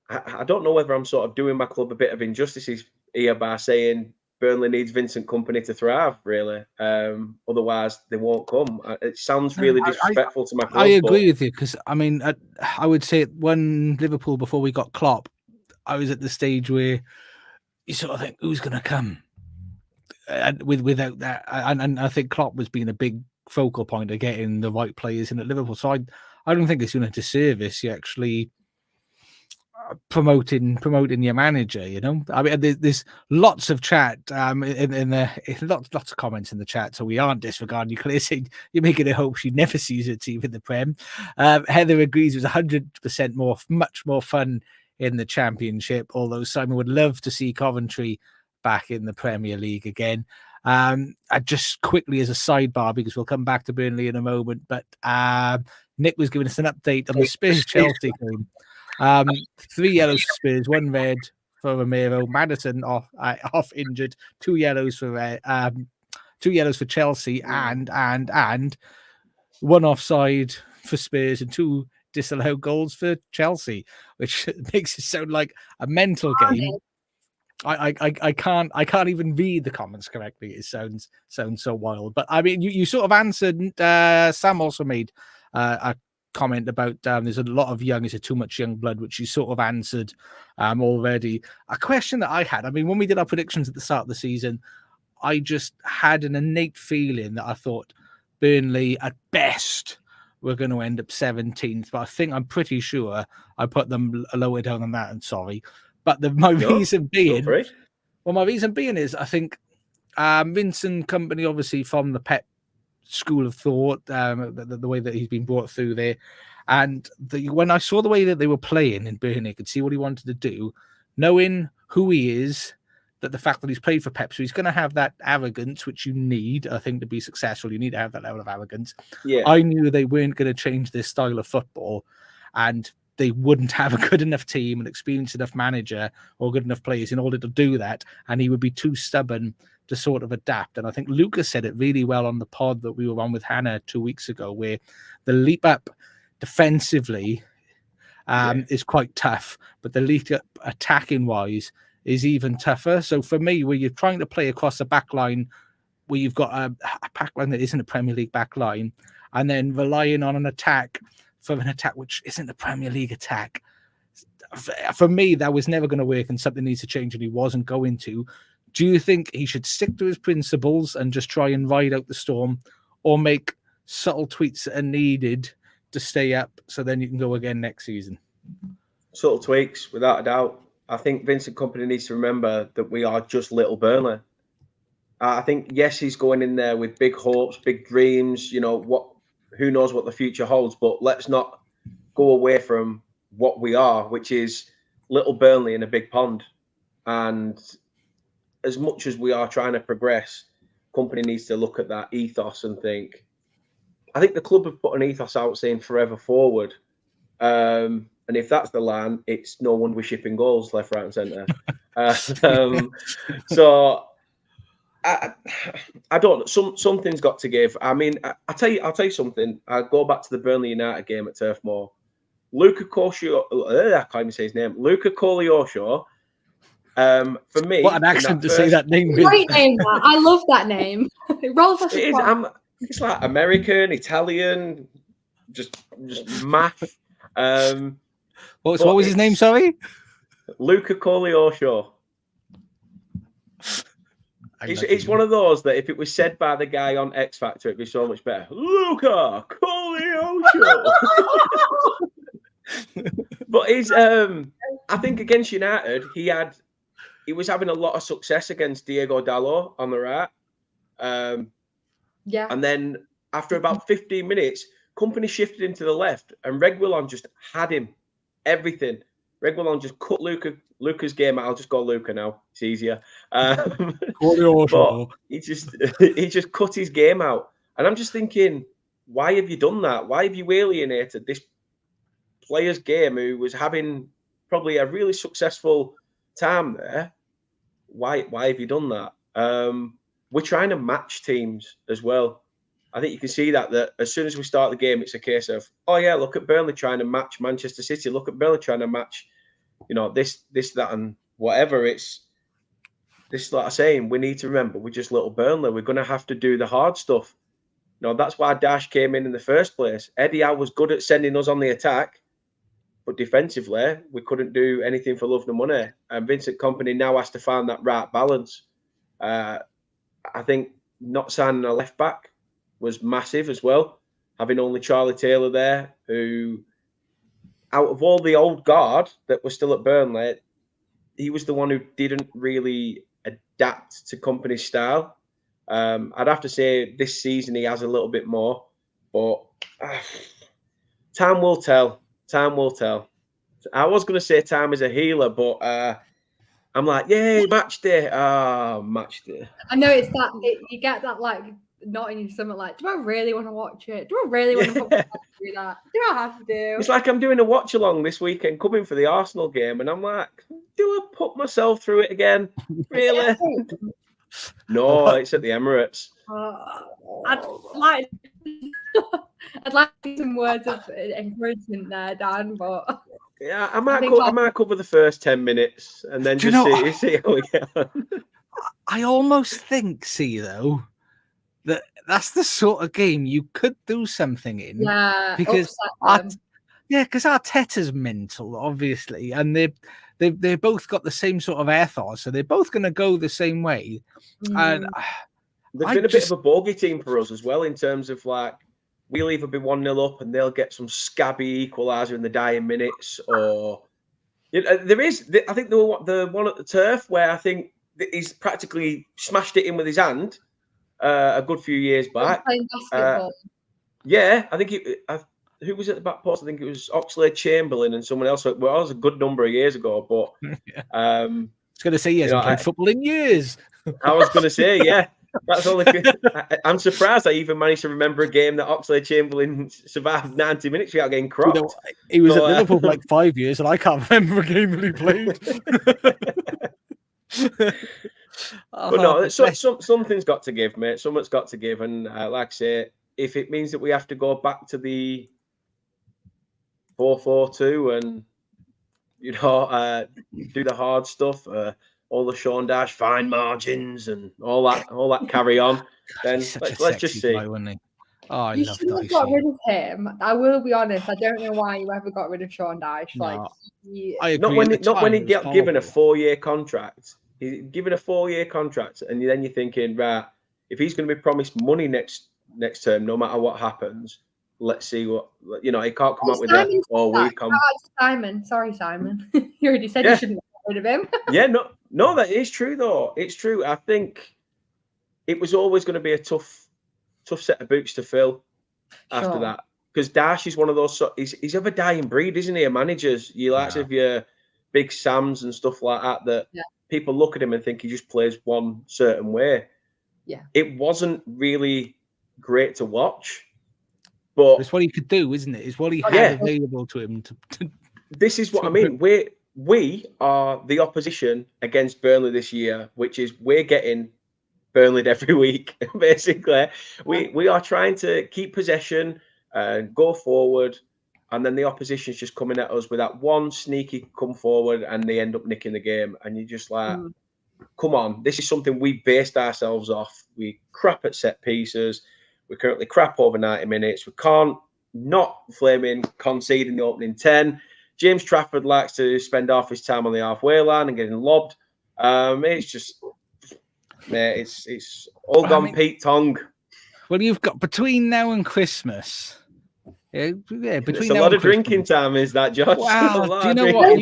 I don't know whether I'm sort of doing my club a bit of injustices here by saying Burnley needs Vincent Kompany to thrive, really. Otherwise, they won't come. It sounds really disrespectful to my club. I agree with you, because, I mean, I would say when Liverpool, before we got Klopp, I was at the stage where you sort of think, who's going to come? And without that, and I think Klopp was being a big focal point of getting the right players in at Liverpool. So I don't think it's doing a disservice. You actually promoting your manager. I mean, there's lots of chat lots of comments in the chat. So we aren't disregarding you. Clearly saying you're making a hope she never sees her team in the Prem. Heather agrees it was 100% much more fun in the Championship. Although Simon would love to see Coventry back in the Premier League again. I just quickly as a sidebar, because we'll come back to Burnley in a moment, but Nick was giving us an update on the Spurs-Chelsea game. 3 yellows for Spurs, 1 red for Romero. Maddison off injured, 2 yellows for 2 yellows for Chelsea, and 1 offside for Spurs and 2 disallowed goals for Chelsea, which makes it sound like a mental game. I can't even read the comments correctly. It sounds so wild. But I mean, you sort of answered. Sam also made a comment about there's a lot of young, is it too much young blood, which you sort of answered already. A question that I had, I mean, when we did our predictions at the start of the season, I just had an innate feeling that I thought Burnley at best were going to end up 17th, but I'm pretty sure I put them lower down than that. I'm sorry. But my reason being is I think Vincent Kompany, obviously from the Pep school of thought, the way that he's been brought through there, and when I saw the way that they were playing in Burnley, I could see what he wanted to do, knowing who he is, that the fact that he's played for Pep, so he's going to have that arrogance, which you need, I think, to be successful. You need to have that level of arrogance. Yeah. I knew they weren't going to change their style of football, and they wouldn't have a good enough team, an experienced enough manager, or good enough players in order to do that, and he would be too stubborn to sort of adapt. And I think Lucas said it really well on the pod that we were on with Hannah 2 weeks ago, where the leap up defensively is quite tough, but the leap up attacking wise is even tougher. So for me, where you're trying to play across the back line, where you've got a back line that isn't a Premier League back line, and then relying on an attack which isn't a Premier League attack, for me, that was never going to work, and something needs to change, and he wasn't going to. Do you think he should stick to his principles and just try and ride out the storm, or make subtle tweaks that are needed to stay up so then you can go again next season? Subtle tweaks, without a doubt. I think Vincent Kompany needs to remember that we are just little Burnley. I think, yes, he's going in there with big hopes, big dreams, who knows what the future holds, but let's not go away from what we are, which is little Burnley in a big pond. And as much as we are trying to progress, Kompany needs to look at that ethos and think, I think the club have put an ethos out saying forever forward. And if that's the line, it's no wonder we're shipping goals left, right, and centre. So I don't. Something's got to give. I mean, I'll tell you something. I go back to the Burnley United game at Turf Moor. Luca Colio, I can't even say his name. Luca Colio. For me, what an accent to say that name. Great name, that. I love that name. It rolls off the tongue. It's like American, Italian, just math. What was his name? Sorry, Luca Colio. It's one of those that if it was said by the guy on X Factor, it'd be so much better. Luca Colio. But I think against United, he was having a lot of success against Diego Dalot on the right. And then after about 15 minutes, Kompany shifted him to the left, and Reguilon just had him. Everything. Reguilon just cut Luca's game out. I'll just go Luca now. It's easier. But he just cut his game out. And I'm just thinking, why have you done that? Why have you alienated this player's game who was having probably a really successful time there? Why have you done that? We're trying to match teams as well. I think you can see that as soon as we start the game, it's a case of, oh yeah, look at Burnley trying to match Manchester City. Look at Burnley trying to match, this, that, and whatever. It's this, like I'm saying, we need to remember we're just little Burnley. We're going to have to do the hard stuff. That's why Dash came in the first place. Eddie Howe was good at sending us on the attack, but defensively, we couldn't do anything for love nor money. And Vincent Kompany now has to find that right balance. I think not signing a left back was massive as well. Having only Charlie Taylor there, who, out of all the old guard that was still at Burnley, he was the one who didn't really adapt to Kompany's style. I'd have to say this season he has a little bit more, but time will tell. Time will tell. I was going to say time is a healer, but I'm like, yay, match day. Match day. I know it's that, you get that like, not in your stomach, like, do I really want to watch it? Do I really want to do that? Do I have to do? It's like I'm doing a watch along this weekend, coming for the Arsenal game, and I'm like, do I put myself through it again? Really? No, it's at the Emirates. I'd like some words of encouragement there, Dan, but yeah, I might cover the first 10 minutes and then see how we get on. I almost think, though, that's the sort of game you could do something in. Yeah, because Arteta's mental, obviously, and they both got the same sort of ethos, so they're both going to go the same way. And they've been a bit of a bogey team for us as well, in terms of like, we'll either be 1-0 up and they'll get some scabby equaliser in the dying minutes, or there is. I think the one at the Turf where I think he's practically smashed it in with his hand a good few years back. Playing basketball. Yeah, I think who was at the back post? I think it was Oxlade-Chamberlain and someone else. Well, that was a good number of years ago, but was going to say, he hasn't played football in years. I was going to say, yeah. That's only. I'm surprised I even managed to remember a game that Oxlade-Chamberlain survived 90 minutes without getting cropped. You know, he was at Liverpool for like 5 years, and I can't remember a game that he played. But no, something's got to give, mate. Something's got to give, and like I say, if it means that we have to go back to the 4-4-2 and do the hard stuff. All the Sean Dash fine margins and all that carry on. Then let's just see. Guy, wasn't he? Oh, you should have got rid of him. I will be honest. I don't know why you ever got rid of Sean Dyche. No, I agree. Not when he got given a 4-year contract. He's given a 4-year contract, and then you're thinking, right, if he's going to be promised money next term, no matter what happens, let's see what he can't come up with that. Simon, sorry, Simon. You already said you shouldn't get rid of him. Yeah, no, that is true though. It's true. I think it was always going to be a tough set of boots to fill after that, because Dash is one of those. He's of a dying breed, isn't he? A managers, you like of your big Sams and stuff like that. That people look at him and think he just plays one certain way. Yeah, it wasn't really great to watch, but it's what he could do, isn't it? It's what he had available to him. This is what I mean. We are the opposition against Burnley this year, which is we're getting Burnley every week, basically. We are trying to keep possession and go forward, and then the opposition's just coming at us with that one sneaky come forward, and they end up nicking the game. And you're just like, come on, this is something we based ourselves off. We crap at set pieces. We're currently crap over 90 minutes. We can't not flaming concede in the opening 10. James Trafford likes to spend half his time on the halfway line and getting lobbed. It's just, mate, it's all gone Pete Tong. Well, you've got between now and Christmas. Between it's a lot of drinking time, is that, Josh? Wow, do you know what?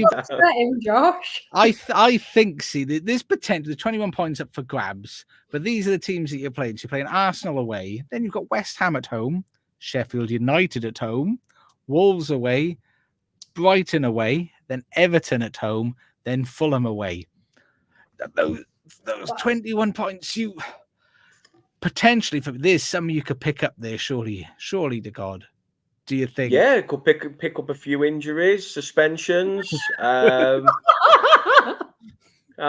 Josh. I think, see, there's potential. There's 21 points up for grabs, but these are the teams that you're playing. So you're playing Arsenal away, then you've got West Ham at home, Sheffield United at home, Wolves away, Brighton away, then Everton at home, then Fulham away. Those 21 points, you potentially, there's some you could pick up there, surely to God. Do you think? Yeah, could pick up a few injuries, suspensions. I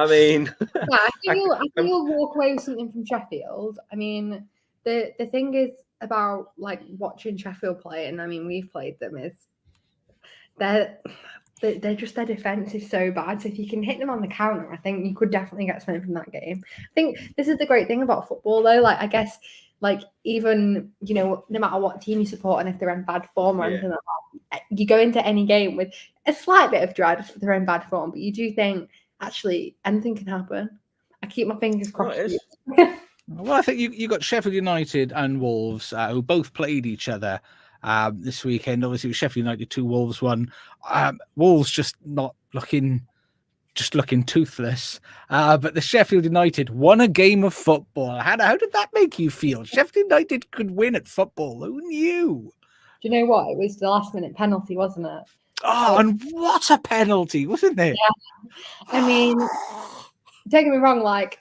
mean, I think you'll walk away with something from Sheffield. I mean, the thing is about like watching Sheffield play, and I mean we've played them, is they're just, their defense is so bad. So if you can hit them on the counter, I think you could definitely get something from that game. I think this is the great thing about football, though. Like, I guess, like, even, no matter what team you support and if they're in bad form or anything like that, you go into any game with a slight bit of dread for their own bad form, but you do think, actually, anything can happen. I keep my fingers crossed. Well, I think you got Sheffield United and Wolves, who both played each other this weekend. Obviously, it was Sheffield United 2, Wolves 1. Wolves just looking toothless. But the Sheffield United won a game of football. How did that make you feel? Sheffield United could win at football. Who knew? Do you know what? It was the last-minute penalty, wasn't it? Oh, and what a penalty, wasn't it? Yeah. I mean, don't get me wrong. Like,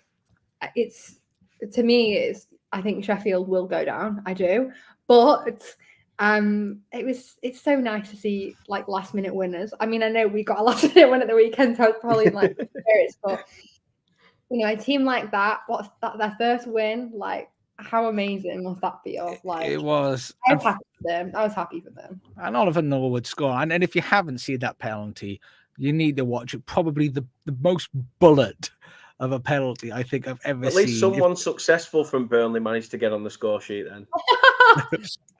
to me, I think Sheffield will go down. I do, but it's so nice to see like last minute winners. I mean, I know we got a last minute win at the weekend, so I was probably in like spirits, but a team like that, their first win, like how amazing was that feel? Like it was. I was happy for them. I was happy for them. And Oliver Norwood score. And if you haven't seen that penalty, you need to watch it. Probably the most bullet of a penalty I think I've ever seen. At least someone successful from Burnley managed to get on the score sheet then.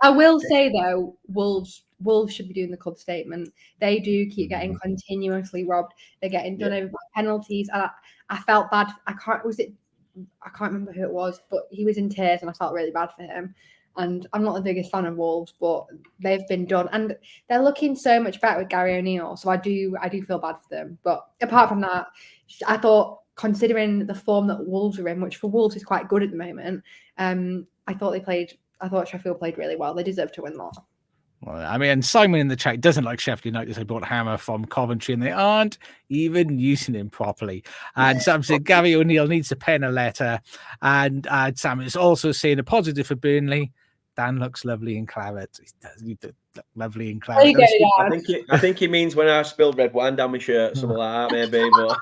I will say though, Wolves should be doing the club statement. They do keep getting continuously robbed. They're getting done over penalties. And I felt bad. I can't remember who it was, but he was in tears and I felt really bad for him. And I'm not the biggest fan of Wolves, but they've been done. And they're looking so much better with Gary O'Neill. So I do feel bad for them. But apart from that, I thought, considering the form that Wolves are in, which for Wolves is quite good at the moment, I thought Sheffield played really well. They deserve to win that. Well, I mean, Simon in the chat doesn't like Sheffield United. They bought Hammer from Coventry and they aren't even using him properly. And Sam said Gary O'Neill needs to pen a letter. And Sam is also saying a positive for Burnley. Dan looks lovely in claret. He does look lovely in claret. I think he means when I spilled red wine down my shirt, something like that, maybe. But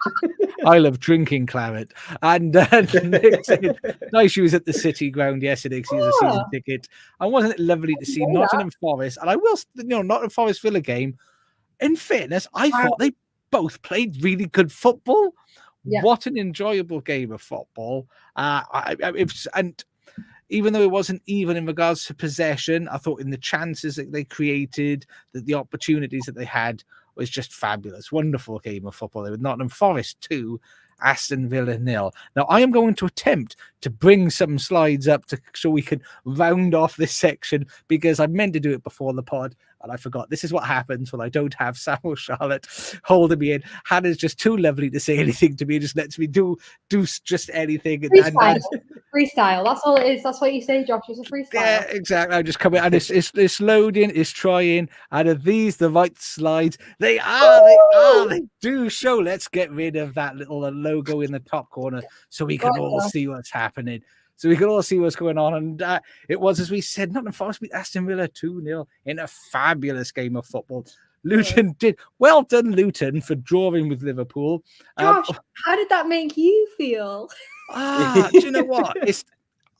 I love drinking claret. And Nick said, nice she was at the City ground yesterday because he was a season ticket. And wasn't it lovely to see Nottingham Forest? And I will, Nottingham Forest Villa game. In fairness, I thought they both played really good football. Yeah. What an enjoyable game of football. And even though it wasn't even in regards to possession, I thought in the chances that they created, that the opportunities that they had was just fabulous. Wonderful game of football. They were Nottingham Forest 2, Aston Villa 0. Now, I am going to attempt to bring some slides up so we can round off this section because I meant to do it before the pod and I forgot. This is what happens when I don't have Sam or Charlotte holding me in. Hannah's just too lovely to say anything to me. Just lets me do just anything. Freestyle. That's all it is. That's what you say, Josh. It's a freestyle. Yeah, exactly. I just come in and it's loading, it's trying. And are these the right slides? They do show. Let's get rid of that little logo in the top corner so we can all see what's happening. So we can all see what's going on. And it was, as we said, Nottingham Forest beat Aston Villa 2-0 in a fabulous game of football. Luton did. Well done, Luton, for drawing with Liverpool. Josh, how did that make you feel? Do you know what?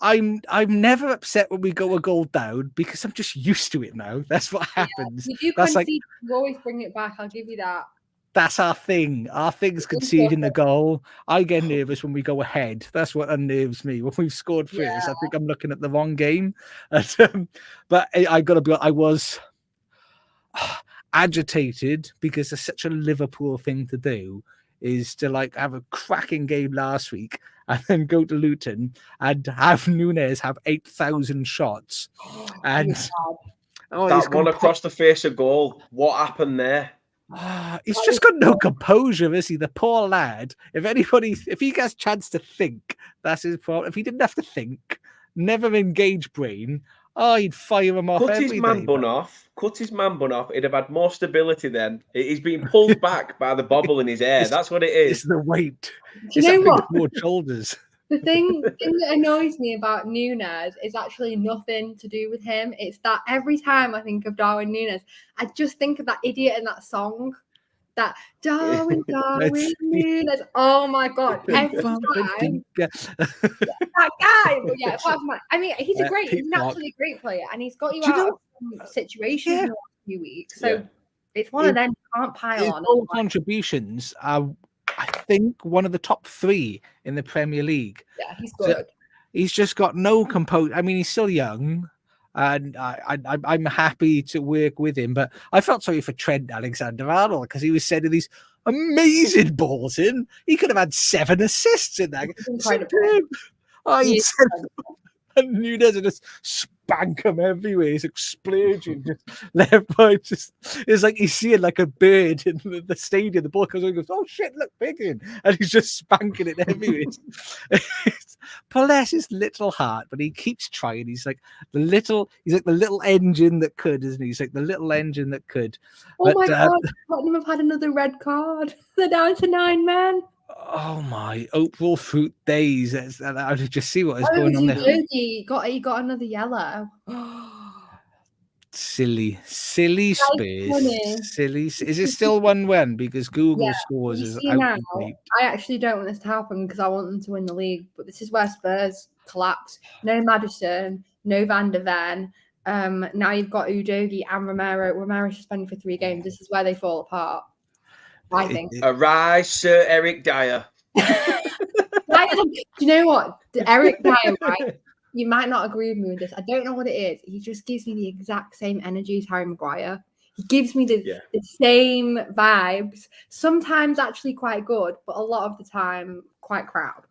I'm never upset when we go a goal down because I'm just used to it now. That's what happens. You do concede, you always bring it back. I'll give you that. That's our thing. Our thing's conceding the goal. I get nervous when we go ahead. That's what unnerves me. When we've scored first, I think I'm looking at the wrong game. But I got to be. I was agitated because it's such a Liverpool thing to do. Is to have a cracking game last week and then go to Luton and have Nunes have 8,000 shots. And that one across the face of goal. What happened there? He's just got no composure, is he? The poor lad. If he gets a chance to think, that's his problem. If he didn't have to think, never engage brain, he'd fire him off. Cut his man bun off. He'd have had more stability then. He's being pulled back by the bobble in his hair. That's what it is. It's the weight. Do you know what? Broad shoulders. The thing that annoys me about Nunes is actually nothing to do with him. It's that every time I think of Darwin Nunes, I just think of that idiot in that song. That Darwin Nunes. Oh my God. Every time. That guy. But yeah, apart from that, I mean, he's naturally a great player and he's got you out of some situations in the last few weeks. So it's one of them you can't pile on. All contributions are, I think, one of the top 3 in the Premier League. Yeah, he's good. So he's just got no composure. I mean, he's still young, and I'm happy to work with him. But I felt sorry for Trent Alexander-Arnold because he was sending these amazing balls in. He could have had 7 assists in that. And Nunes just spank him everywhere. He's exploding, just left right. It's like he's seeing like a bird in the stadium. The ball comes and goes, "Oh shit, look, Piggin!" And he's just spanking it everywhere. Bless his little heart, but he keeps trying. He's like the little engine that could, isn't he? He's like the little engine that could. Oh my God! Tottenham have had another red card. They're down to 9 men. Oh my Oprah fruit days! I just see what is going on there. He got another yellow. Silly Spurs. Silly. Is it still 1-1 because Google scores is out? I actually don't want this to happen because I want them to win the league. But this is where Spurs collapse. No Maddison, no Van der Ven. Now you've got Udogie and Romero. Romero suspended for 3 games. This is where they fall apart. I think. Arise, Sir Eric Dyer. Do you know what? Eric Dyer, right? You might not agree with me with this. I don't know what it is. He just gives me the exact same energy as Harry Maguire. He gives me the same vibes. Sometimes actually quite good, but a lot of the time quite crap.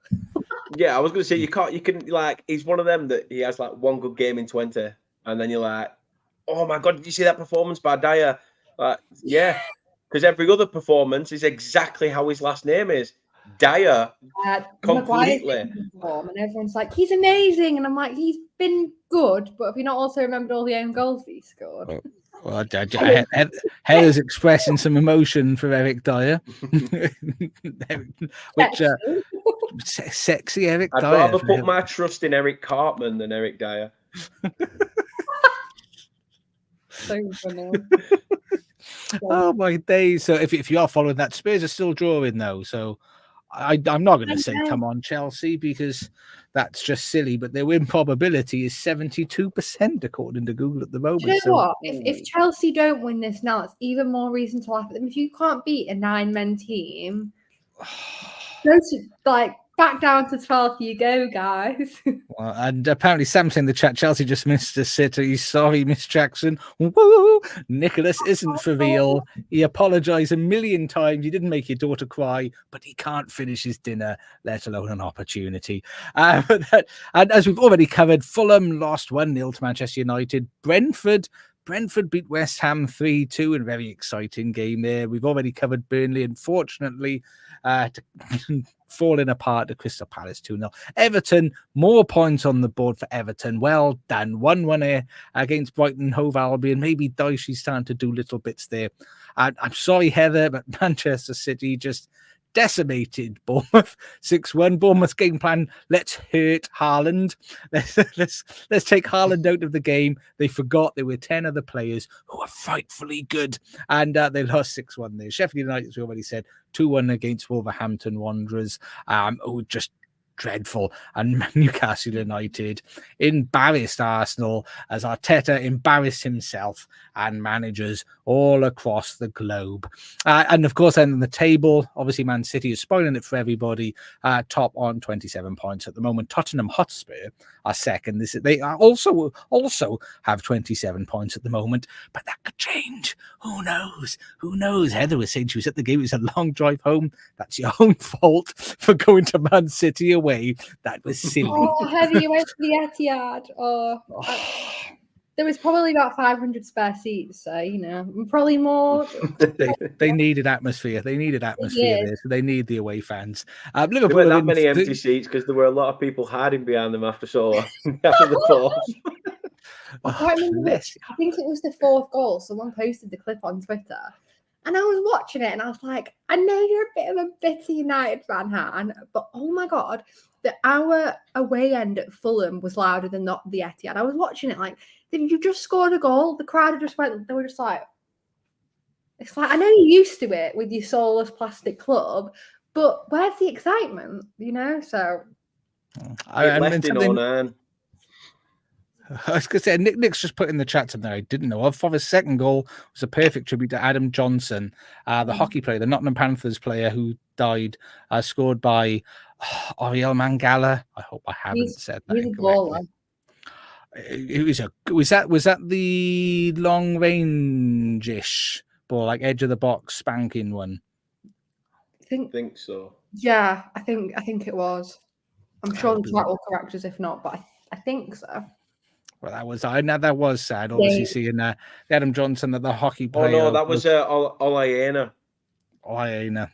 Yeah, I was going to say you can he's one of them that he has like one good game in 20, and then you're like, oh my God, did you see that performance by Dyer? Yeah. Because every other performance is exactly how his last name is. Dyer. Completely. And everyone's like, he's amazing. And I'm like, he's been good. But have you not also remembered all the own goals that he scored? Well, Heather's expressing some emotion for Eric Dyer, which sexy Eric I'd Dyer. rather put my trust in Eric Cartman than Eric Dyer. So funny. Oh my days! So if you are following that, Spurs are still drawing though. So I'm not going to say come on Chelsea because that's just silly. But their win probability is 72% according to Google at the moment. Do you know what? If Chelsea don't win this now, it's even more reason to laugh at them. If you can't beat a 9-man team, go to back down to 12. You go, guys. Well, and apparently Sam's in the chat. Chelsea just missed a City. Sorry, Miss Jackson. Woo! Nicholas isn't for real. He apologized a million times. He didn't make your daughter cry, but he can't finish his dinner, let alone an opportunity. And as we've already covered, Fulham lost 1-0 to Manchester United. Brentford beat West Ham 3-2 in a very exciting game there. We've already covered Burnley, unfortunately, falling apart to Crystal Palace 2-0. Everton, more points on the board for Everton. Well done. 1-1 against Brighton Hove Albion. Maybe Dicey's starting to do little bits there. I'm sorry, Heather, but Manchester City just decimated Bournemouth 6-1. Bournemouth's game plan: let's hurt Haaland. Let's take Haaland out of the game. They forgot there were 10 other players who are frightfully good, and they lost 6-1 there. Sheffield United, as we already said, 2-1 against Wolverhampton Wanderers, who just dreadful. And Newcastle United embarrassed Arsenal as Arteta embarrassed himself and managers all across the globe. And of course, then the table, obviously Man City is spoiling it for everybody, top on 27 points at the moment. Tottenham Hotspur are second. They are also have 27 points at the moment, but that could change. Who knows? Heather was saying she was at the game. It was a long drive home. That's your own fault for going to Man City away. That was silly. Oh, Heather, you went to the Etihad. There was probably about 500 spare seats, so probably more. They needed atmosphere. They needed atmosphere there, so they need the away fans. Liverpool there weren't that many empty seats because there were a lot of people hiding behind them after the fourth. I can't remember I think it was the fourth goal. Someone posted the clip on Twitter, and I was watching it, and I was like, I know you're a bit of a bitter United fan, Han, but oh my god, our away end at Fulham was louder than the Etihad. I was watching it like, you just scored a goal. The crowd just went. They were just like, it's like, I know you're used to it with your soulless plastic club, but where's the excitement? So I left in 09. I was going to say, Nick's just put in the chat something I didn't know of. For his second goal was a perfect tribute to Adam Johnson, the hockey player, the Nottingham Panthers player who died, scored by Oriel Mangala. I hope I haven't said that incorrectly. Was that the long range-ish ball, like edge of the box spanking one? I think so. Yeah, I think it was. I'm sure the chat will correct us if not, but I think so. Well, that was sad. Obviously, seeing Adam Johnson, the hockey player. Oh no, that was Olaena. Olaena.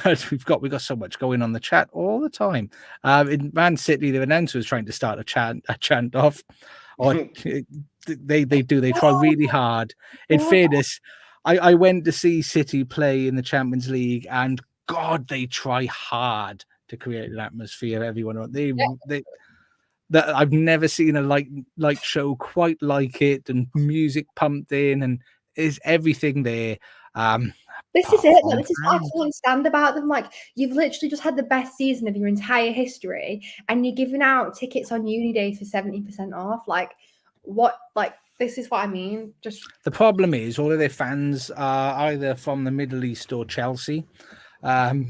God, we've got so much going on the chat all the time. In Man City, the announcer was trying to start a chant off. Or they try really hard. In fairness, I went to see City play in the Champions League, and God, they try hard to create an atmosphere. Everyone, I've never seen a light show quite like it, and music pumped in, and is everything there. This is it. This is what I can't stand about them. Like, you've literally just had the best season of your entire history, and you're giving out tickets on uni days for 70% off. Like, what? Like, this is what I mean. Just the problem is, all of their fans are either from the Middle East or Chelsea. About 5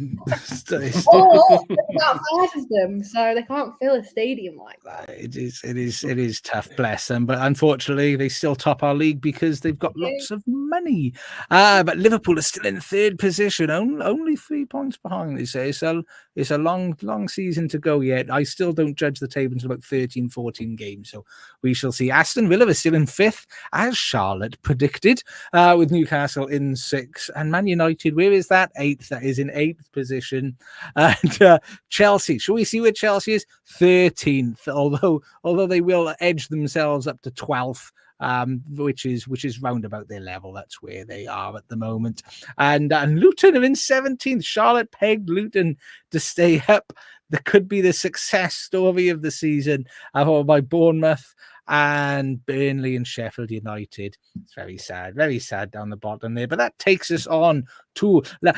of them, so they can't fill a stadium like that. It is tough, bless them, but unfortunately they still top our league because they've got lots of money. But Liverpool are still in third position, only 3 points behind, they say. So it's a long season to go yet. I still don't judge the table until about 13-14 games, so we shall see. Aston Villa is still in 5th, as Charlotte predicted, with Newcastle in 6th, and Man United, where is that? 8th. That is in 8th position. And Chelsea, shall we see where Chelsea is? 13th, although they will edge themselves up to 12th which is round about their level. That's where they are at the moment. And Luton are in 17th. Charlotte pegged Luton to stay up. That could be the success story of the season, followed by Bournemouth and Burnley and Sheffield United. It's very sad down the bottom there. But that takes us on to La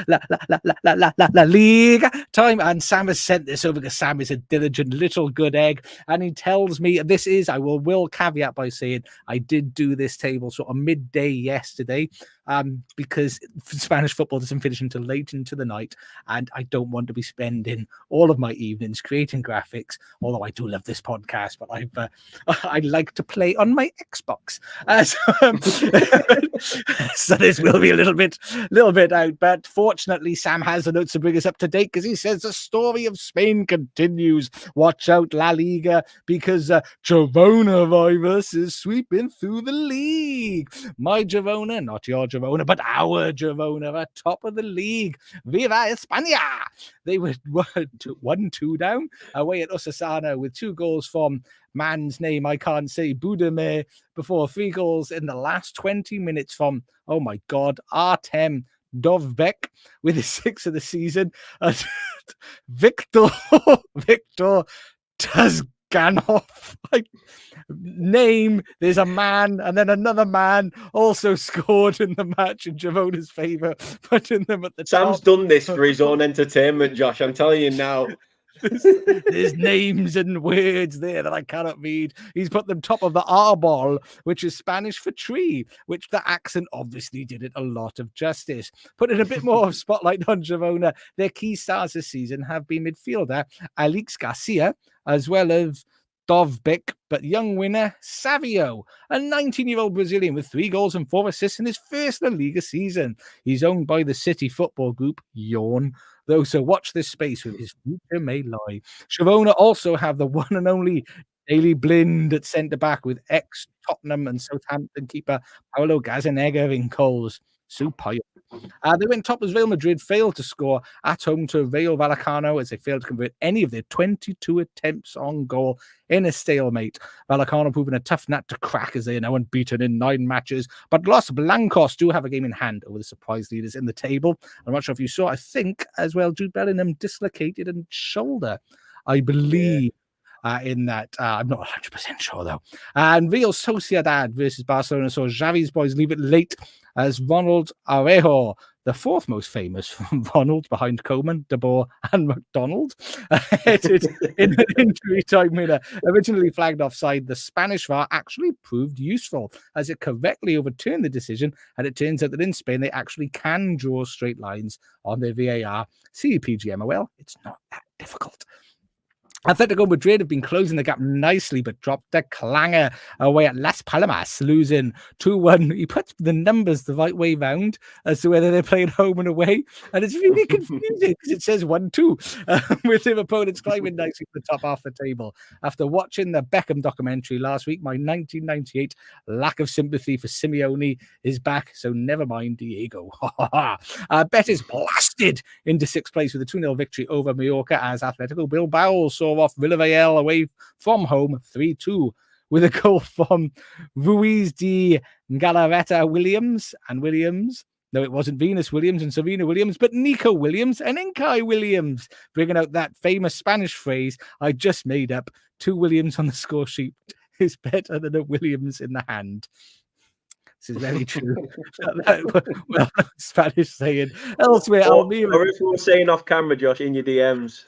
Liga time. And Sam has sent this over because Sam is a diligent little good egg. And he tells me this is, I will caveat by saying I did do this table sort of midday yesterday because Spanish football doesn't finish until late into the night. And I don't want to be spending all of my evenings creating graphics, although I do love this podcast, but I like to play on my Xbox. So this will be a little bit out, but fortunately Sam has the notes to bring us up to date because he says the story of Spain continues. Watch out, La Liga, because Girona virus is sweeping through the league. My Girona, not your Girona, but our Girona are top of the league. Viva España! They were 1-2 down away at Osasuna with 2 goals from man's name I can't say, Budimir, before 3 goals in the last 20 minutes from, oh my God, Artem Dovbek with his 6th of the season. Victor Tazganov. Name, there's a man, and then another man also scored in the match in Girona's favour, putting them at the top. Sam's done this for his own entertainment, Josh. I'm telling you now. There's names and words there that I cannot read. He's put them top of the arbol, which is Spanish for tree, which the accent obviously did it a lot of justice. Putting a bit more of spotlight on Girona, their key stars this season have been midfielder Alex Garcia, as well as Dovbek, but young winner Savio, a 19-year-old Brazilian with 3 goals and 4 assists in his first La Liga season. He's owned by the City football group, Yawn, though, so watch this space with his future may lie. Girona also have the one and only Daley Blind at centre-back with ex-Tottenham and Southampton keeper Paulo Gazzaniga in goals. Super. They went top as Real Madrid failed to score at home to Rayo Vallecano as they failed to convert any of their 22 attempts on goal in a stalemate. Vallecano proving a tough nut to crack as they are now unbeaten in 9 matches. But Los Blancos do have a game in hand over the surprise leaders in the table. I'm not sure if you saw, I think as well, Jude Bellingham dislocated a shoulder, I believe. In that, I'm not 100% sure though. And Real Sociedad versus Barcelona saw Xavi's boys leave it late as Ronald Arejo, the 4th most famous from Ronald behind Koeman, De Boer, and McDonald, headed in an injury time winner. Originally flagged offside, the Spanish VAR actually proved useful as it correctly overturned the decision. And it turns out that in Spain, they actually can draw straight lines on their VAR. CEPGMOL, it's not that difficult. Atletico Madrid have been closing the gap nicely, but dropped their clanger away at Las Palmas, losing 2-1. He puts the numbers the right way round as to whether they're playing home and away, and it's really confusing because it says 1-2, with their opponents climbing nicely to the top half of the table. After watching the Beckham documentary last week, my 1998 lack of sympathy for Simeone is back, so never mind Diego. Betis blasted into 6th place with a 2-0 victory over Mallorca as Atletico Bilbao saw off Villarreal away from home 3-2 with a goal from Ruiz de Galarreta Williams. No, it wasn't Venus Williams and Serena Williams, but Nico Williams and Inkai Williams, bringing out that famous Spanish phrase I just made up: 2 Williams on the score sheet is better than a Williams in the hand. This is very true. Well, Spanish saying. Elsewhere, Almira. Or if you were saying off camera, Josh, in your DMs.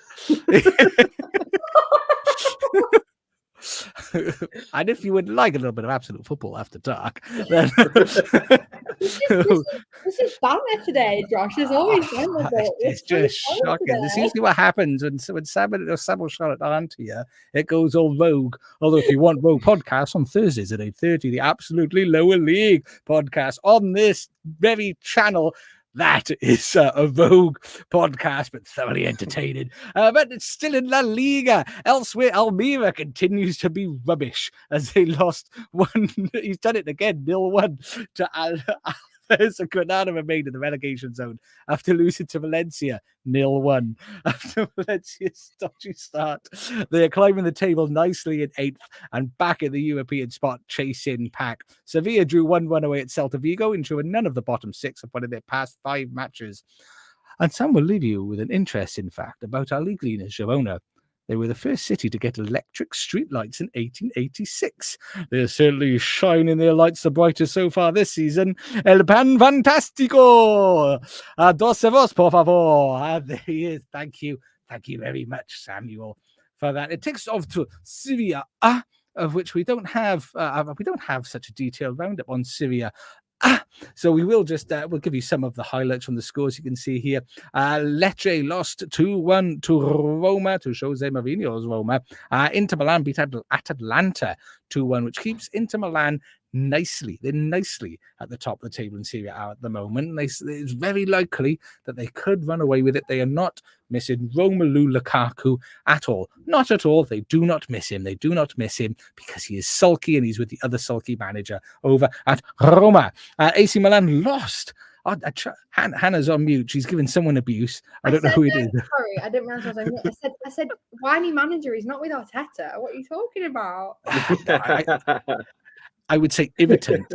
And if you would like a little bit of absolute football after dark, then this is banner today, Josh. There's always banner. It's just shocking. This is usually what happens when Sam or Charlotte aren't here. It goes all rogue. Although if you want rogue podcasts on Thursdays at 8:30, the Absolutely Lower League podcast on this very channel. That is a rogue podcast, but thoroughly entertaining. But it's still in La Liga. Elsewhere, Almira continues to be rubbish as they lost 1. He's done it again, 0-1 to There's a Granada remain in the relegation zone after losing to Valencia 0-1. After Valencia's dodgy start, they are climbing the table nicely in 8th and back in the European spot, chasing pack. Sevilla drew 1-1 away at Celta Vigo, ensuring none of the bottom 6 have won in their past 5 matches. And some will leave you with an interesting fact about our league leaders, Girona. They were the first city to get electric streetlights in 1886. They're certainly shining their lights the brightest so far this season. El pan fantástico! Dos vos, por favor. There he is. Thank you. Thank you very much, Samuel, for that. It takes us off to Serie A, of which we don't have such a detailed roundup on Serie A. So we will just we'll give you some of the highlights from the scores you can see here. Lecce lost 2-1 to Roma, to Jose Mourinho's Roma. Inter Milan beat Atalanta 2-1, which keeps Inter Milan nicely. They're nicely at the top of the table in Serie A at the moment. It's very likely that they could run away with it. They are not missing Romelu Lukaku at all. Not at all. They do not miss him. They do not miss him because he is sulky and he's with the other sulky manager over at Roma. AC Milan lost. Hannah's on mute. She's giving someone abuse. I don't know who it is. Sorry, I didn't realize I was on mute. I said, whiny manager. He's not with Arteta. What are you talking about? I would say irritant.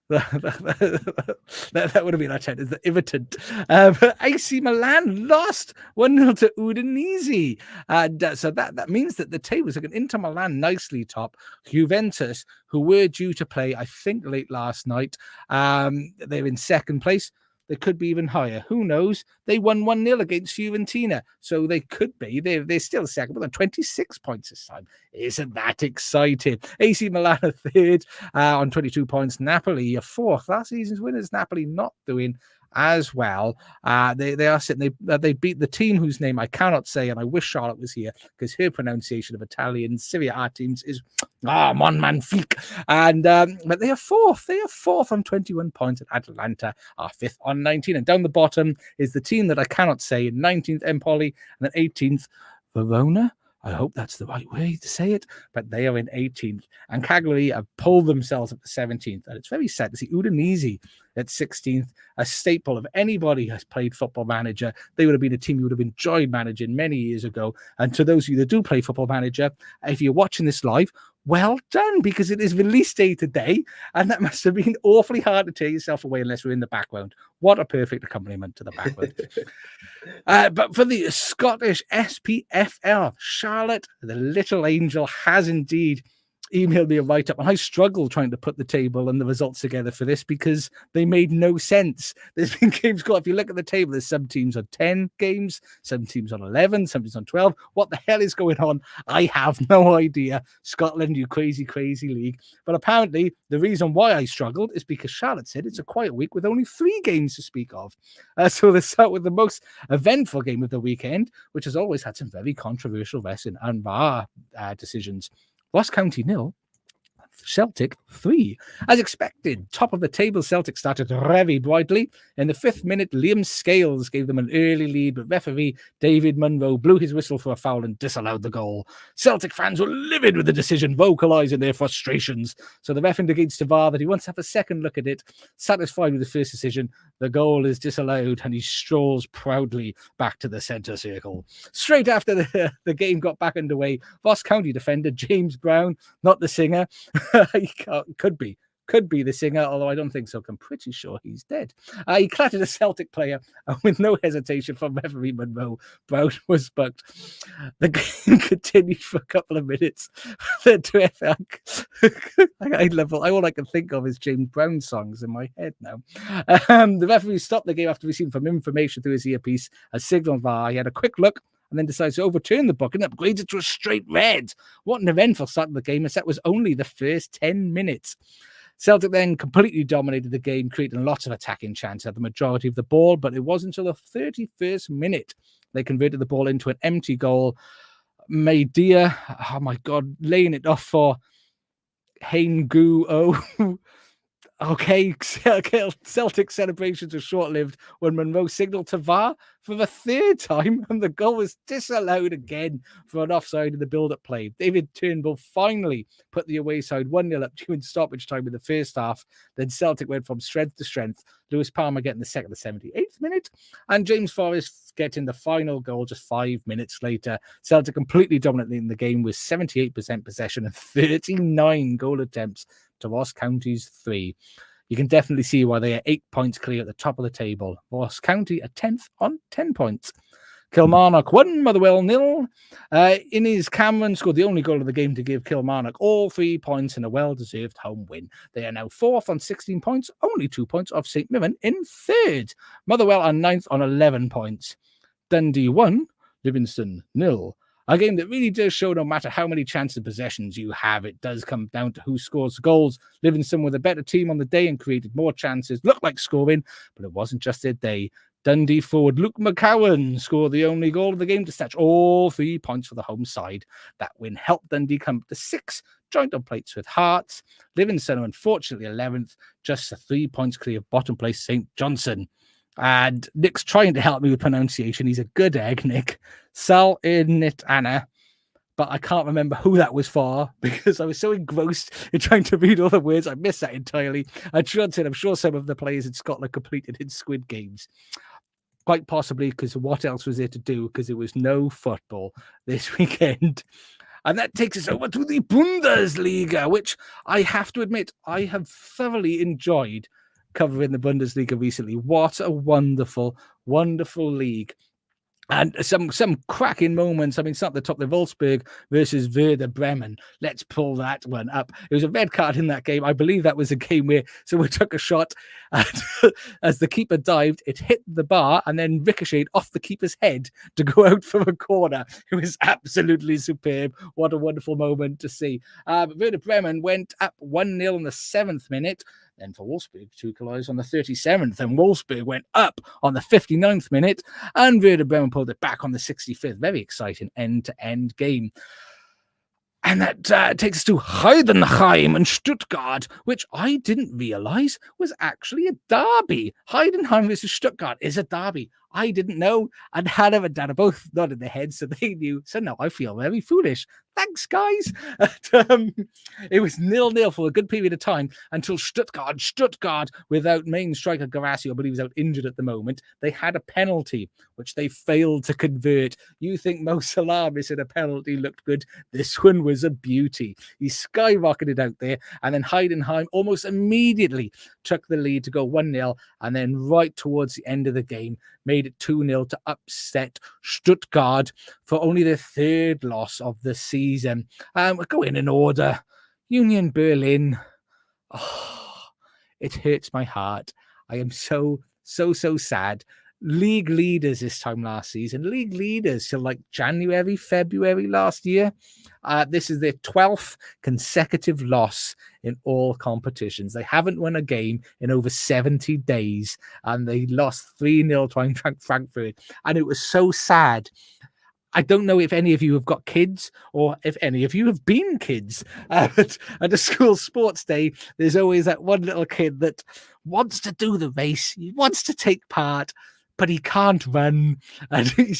that would have been our chat. Is the irritant? AC Milan lost 1-0 to Udinese, and so that means that the tables are going Inter Milan nicely top. Juventus, who were due to play, I think, late last night, they're in second place. They could be even higher. Who knows? They won 1-0 against Fiorentina. So they could be. They're still second, but they're 26 points this time. Isn't that exciting? AC Milan are third on 22 points. Napoli are fourth. Last season's winners, Napoli not doing as well. They are sitting. They beat the team whose name I cannot say, and I wish Charlotte was here because her pronunciation of Italian Serie A teams is mon magnifique. And but they are fourth. They are fourth on 21 points. And Atalanta are fifth on 19. And down the bottom is the team that I cannot say. 19th Empoli and then 18th Verona. I hope that's the right way to say it, but they are in 18th. And Cagliari have pulled themselves up to 17th. And it's very sad to see Udinese at 16th, a staple of anybody who has played Football Manager. They would have been a team you would have enjoyed managing many years ago. And to those of you that do play Football Manager, if you're watching this live, well done, because it is release day today, and that must have been awfully hard to tear yourself away unless we're in the background. What a perfect accompaniment to the background. But for the Scottish SPFL, Charlotte, the little angel, has indeed emailed me a write-up, and I struggled trying to put the table and the results together for this because they made no sense. There's been games got. If you look at the table, there's some teams on 10 games, some teams on 11, some teams on 12. What the hell is going on? I have no idea. Scotland, you crazy, crazy league. But apparently, the reason why I struggled is because Charlotte said it's a quiet week with only 3 games to speak of. So let's start with the most eventful game of the weekend, which has always had some very controversial wrestling and VAR decisions. Ross County 0, Celtic 3. As expected, top of the table, Celtic started very brightly. In the 5th minute, Liam Scales gave them an early lead, but referee David Munro blew his whistle for a foul and disallowed the goal. Celtic fans were livid with the decision, vocalising their frustrations. So the ref indicates to VAR that he wants to have a second look at it. Satisfied with the first decision, the goal is disallowed, and he strolls proudly back to the centre circle. Straight after the game got back underway, Ross County defender James Brown, not the singer, he could be the singer, although I don't think so. I'm pretty sure he's dead. He clattered a Celtic player, and with no hesitation from referee Monroe, Brown was booked. The game continued for a couple of minutes. All I can think of is James Brown songs in my head now. The referee stopped the game after receiving some information through his earpiece. A signal VAR. He had a quick look and then decides to overturn the book and upgrades it to a straight red. What an eventful start of the game, as that was only the first 10 minutes. Celtic then completely dominated the game, creating lots of attacking chances, had the majority of the ball, but it wasn't until the 31st minute they converted the ball into an empty goal. Medea, oh my God, laying it off for Haingu. Okay, Celtic celebrations were short-lived when Monroe signalled to VAR for the third time, and the goal was disallowed again for an offside in the build-up play. David Turnbull finally put the away side 1-0 up during stoppage time in the first half. Then Celtic went from strength to strength. Lewis Palmer getting the second, the 78th minute, and James Forrest getting the final goal just 5 minutes later. Celtic completely dominating the game with 78% possession and 39 goal attempts to Ross County's 3. You can definitely see why they are 8 points clear at the top of the table. Ross County a 10th on 10 points. Kilmarnock 1, Motherwell 0. Innes Cameron scored the only goal of the game to give Kilmarnock all 3 points in a well-deserved home win. They are now 4th on 16 points, only 2 points off St Mirren in 3rd. Motherwell are 9th on 11 points. Dundee 1, Livingston 0. A game that really does show no matter how many chances of possessions you have, it does come down to who scores goals. Livingston were the better team on the day and created more chances, looked like scoring, but it wasn't just their day. Dundee forward Luke McCowan scored the only goal of the game to snatch all 3 points for the home side. That win helped Dundee come up to 6, joint on plates with Hearts. Livingston, unfortunately, 11th, just 3 points clear of bottom place St Johnstone. And Nick's trying to help me with pronunciation. He's a good egg, Nick. Sal Nit Anna. But I can't remember who that was for because I was so engrossed in trying to read all the words. I missed that entirely. I'm sure some of the players in Scotland completed in Squid Games. Quite possibly because what else was there to do? Because there was no football this weekend. And that takes us over to the Bundesliga, which I have to admit I have thoroughly enjoyed covering the Bundesliga recently. What a wonderful, wonderful league. And some cracking moments. I mean, something at the top of Wolfsburg versus Werder Bremen. Let's pull that one up. It was a red card in that game. I believe that was a game where someone took a shot and as the keeper dived, it hit the bar and then ricocheted off the keeper's head to go out from a corner. It was absolutely superb. What a wonderful moment to see. Werder Bremen went up 1-0 in the 7th minute. Then for Wolfsburg to equalise on the 37th, and Wolfsburg went up on the 59th minute, and Werder Bremen pulled it back on the 65th. Very exciting end-to-end game. And that takes us to Heidenheim and Stuttgart, which I didn't realise was actually a derby. Heidenheim versus Stuttgart is a derby. I didn't know, and Hannah and Dad are both nodding their heads, so they knew. So now I feel very foolish. Thanks, guys. It was 0-0 for a good period of time until Stuttgart, without main striker Garassi, I believe he's out injured at the moment, they had a penalty, which they failed to convert. You think Mo Salah missing a penalty looked good? This one was a beauty. He skyrocketed out there, and then Heidenheim almost immediately took the lead to go 1-0, and then right towards the end of the game, made it 2-0 to upset Stuttgart for only their 3rd loss of the season. We'll go in order. Union Berlin. Oh, it hurts my heart. I am so sad. League leaders this time last season. League leaders till like January, February last year. This is their 12th consecutive loss in all competitions. They haven't won a game in over 70 days, and they lost 3-0 to Eintracht Frankfurt. And it was so sad. I don't know if any of you have got kids or if any of you have been kids. At a school sports day, there's always that one little kid that wants to do the race. He wants to take part, but he can't run, and he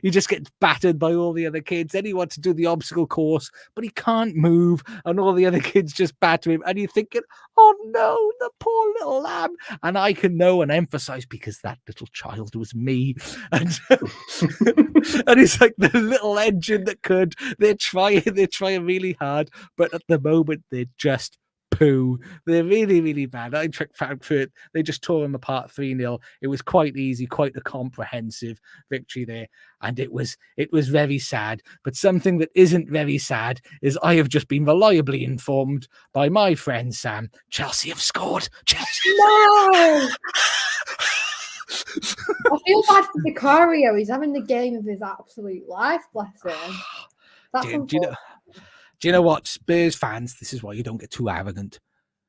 just gets battered by all the other kids. Then he wants to do the obstacle course, but he can't move, and all the other kids just batter him. And you're thinking, oh no, the poor little lamb. And I can know and emphasize because that little child was me. And, and it's like the little engine that could. They're trying really hard, but at the moment they're just poo. They're really, really bad. Eintracht Frankfurt, they just tore them apart 3-0. It was quite easy, quite a comprehensive victory there. And it was very sad. But something that isn't very sad is I have just been reliably informed by my friend Sam. Chelsea have scored. Chelsea. No! I feel bad for Vicario. He's having the game of his absolute life, bless him. That's Do you know what, Spurs fans, this is why you don't get too arrogant.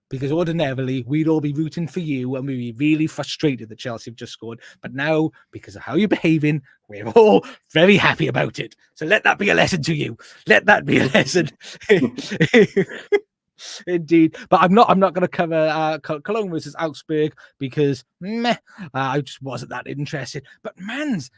Because ordinarily, we'd all be rooting for you and we'd be really frustrated that Chelsea have just scored. But now, because of how you're behaving, we're all very happy about it. So let that be a lesson to you. Let that be a lesson. Indeed, but I'm not going to cover Cologne versus Augsburg because I just wasn't that interested. But Mans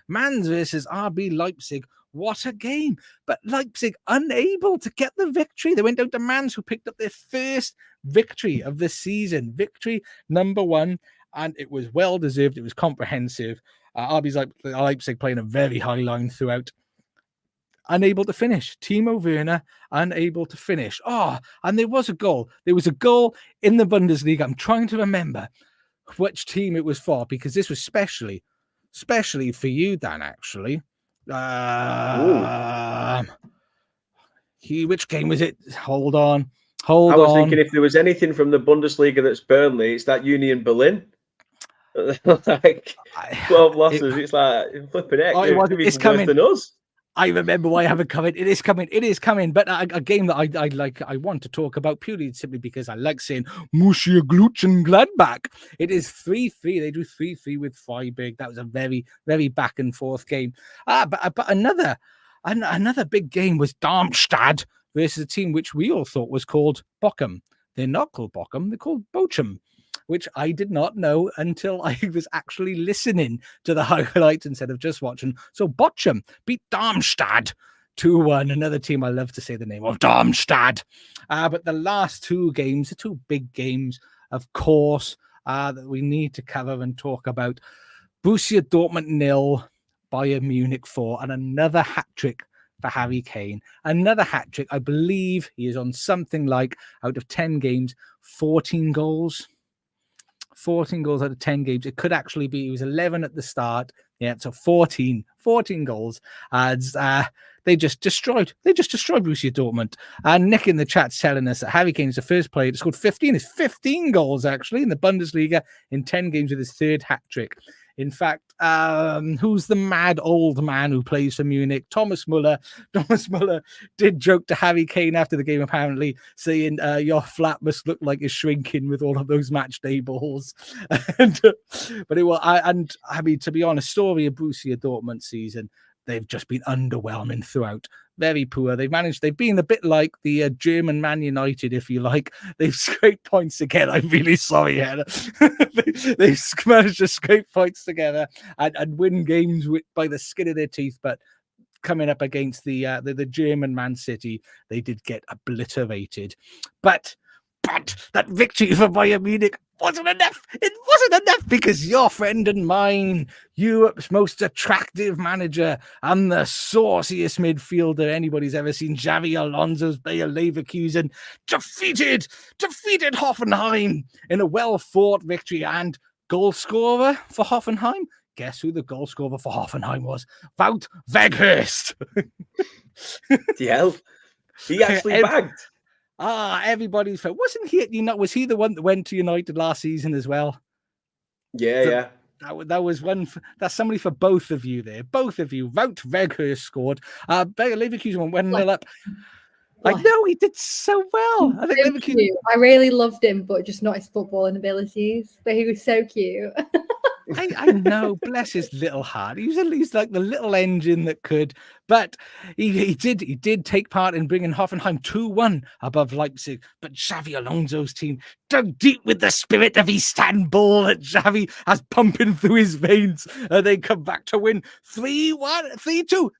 versus RB Leipzig, what a game! But Leipzig unable to get the victory. They went down to Mans, who picked up their first victory of the season, victory number 1, and it was well deserved. It was comprehensive. RB Leipzig playing a very high line throughout. Unable to finish. Timo Werner unable to finish. And there was a goal. There was a goal in the Bundesliga. I'm trying to remember which team it was for, because this was specially for you, Dan, actually. Which game was it? Hold on. I was thinking if there was anything from the Bundesliga that's Burnley, it's that Union Berlin. Like 12 losses. It's like flipping heck. It's coming worse than us. I remember why I haven't covered. It is coming. But a game that I like, I want to talk about purely simply because I like saying Borussia Gladbach. It is 3-3. They drew 3-3 with Freiburg. That was a very, very back and forth game. But another big game was Darmstadt versus a team which we all thought was called Bochum. They're not called Bochum. They're called Bochum, which I did not know until I was actually listening to the highlights instead of just watching. So Bochum beat Darmstadt 2-1. Another team I love to say the name of, Darmstadt. But the last two games, the two big games, of course, that we need to cover and talk about. Borussia Dortmund 0, Bayern Munich 4, and another hat-trick for Harry Kane. Another hat-trick. I believe he is on something like, out of 10 games, 14 goals. 14 goals out of 10 games. It could actually be, he was 11 at the start. Yeah, so 14 goals. As they just destroyed Borussia Dortmund. And Nick in the chat's telling us that Harry Kane is the first player to score 15 goals actually in the Bundesliga in 10 games with his third hat-trick. In fact, who's the mad old man who plays for Munich? Thomas Muller. Thomas Muller did joke to Harry Kane after the game, apparently, saying, your flat must look like it's shrinking with all of those match day balls. But it was, I mean, to be honest, story of Borussia Dortmund season, they've just been underwhelming throughout. Very poor. They've been a bit like the German Man United, if you like. They've scraped points together. I'm really sorry, Hannah. They've managed to scrape points together and win games by the skin of their teeth, but coming up against the German Man City, they did get obliterated. But that victory for Bayern Munich wasn't enough. It wasn't enough because your friend and mine, Europe's most attractive manager and the sauciest midfielder anybody's ever seen, Xavi Alonso's Bayer Leverkusen, defeated Hoffenheim in a well-fought victory. And goal scorer for Hoffenheim? Guess who the goal scorer for Hoffenheim was? Wout Weghorst. Yeah, he actually bagged. Everybody's fair. Wasn't he? Was he the one that went to United last season as well? Yeah. That was one. That's somebody for both of you there. Both of you. Wout Weghorst scored. Bayer Leverkusen went 1-0 up. I know he did so well. I think Leverkusen. I really loved him, but just not his footballing abilities. But he was so cute. I know, bless his little heart. He was at least like the little engine that could, but he did take part in bringing Hoffenheim 2-1 above Leipzig. But Xavi Alonso's team dug deep with the spirit of Istanbul that Xavi has pumping through his veins. They come back to win 3-1, 3-2.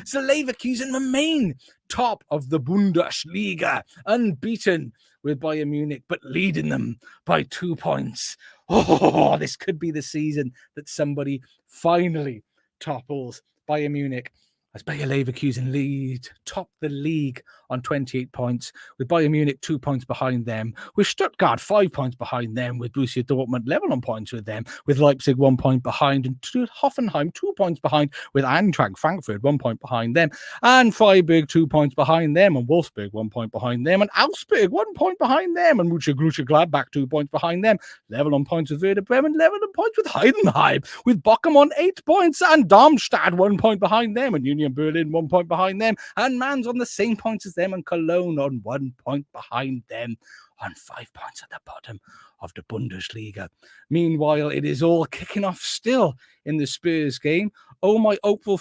So Leverkusen remain top of the Bundesliga, unbeaten with Bayern Munich, but leading them by 2 points. Oh, this could be the season that somebody finally topples Bayern Munich as Bayer Leverkusen top the league on 28 points, with Bayern Munich 2 points behind them, with Stuttgart 5 points behind them, with Borussia Dortmund level on points with them, with Leipzig 1 point behind, and Hoffenheim 2 points behind, with Eintracht Frankfurt 1 point behind them, and Freiburg 2 points behind them, and Wolfsburg 1 point behind them, and Augsburg 1 point behind them, and Gladbach 2 points behind them, level on points with Werder Bremen, level on points with Heidenheim, with Bochum on 8 points, and Darmstadt 1 point behind them, and Union Berlin 1 point behind them, and Mainz on the same points as them, and Cologne on 1 point behind them, on 5 points at the bottom of the Bundesliga. Meanwhile, it is all kicking off still in the Spurs game. Oh, my hopeful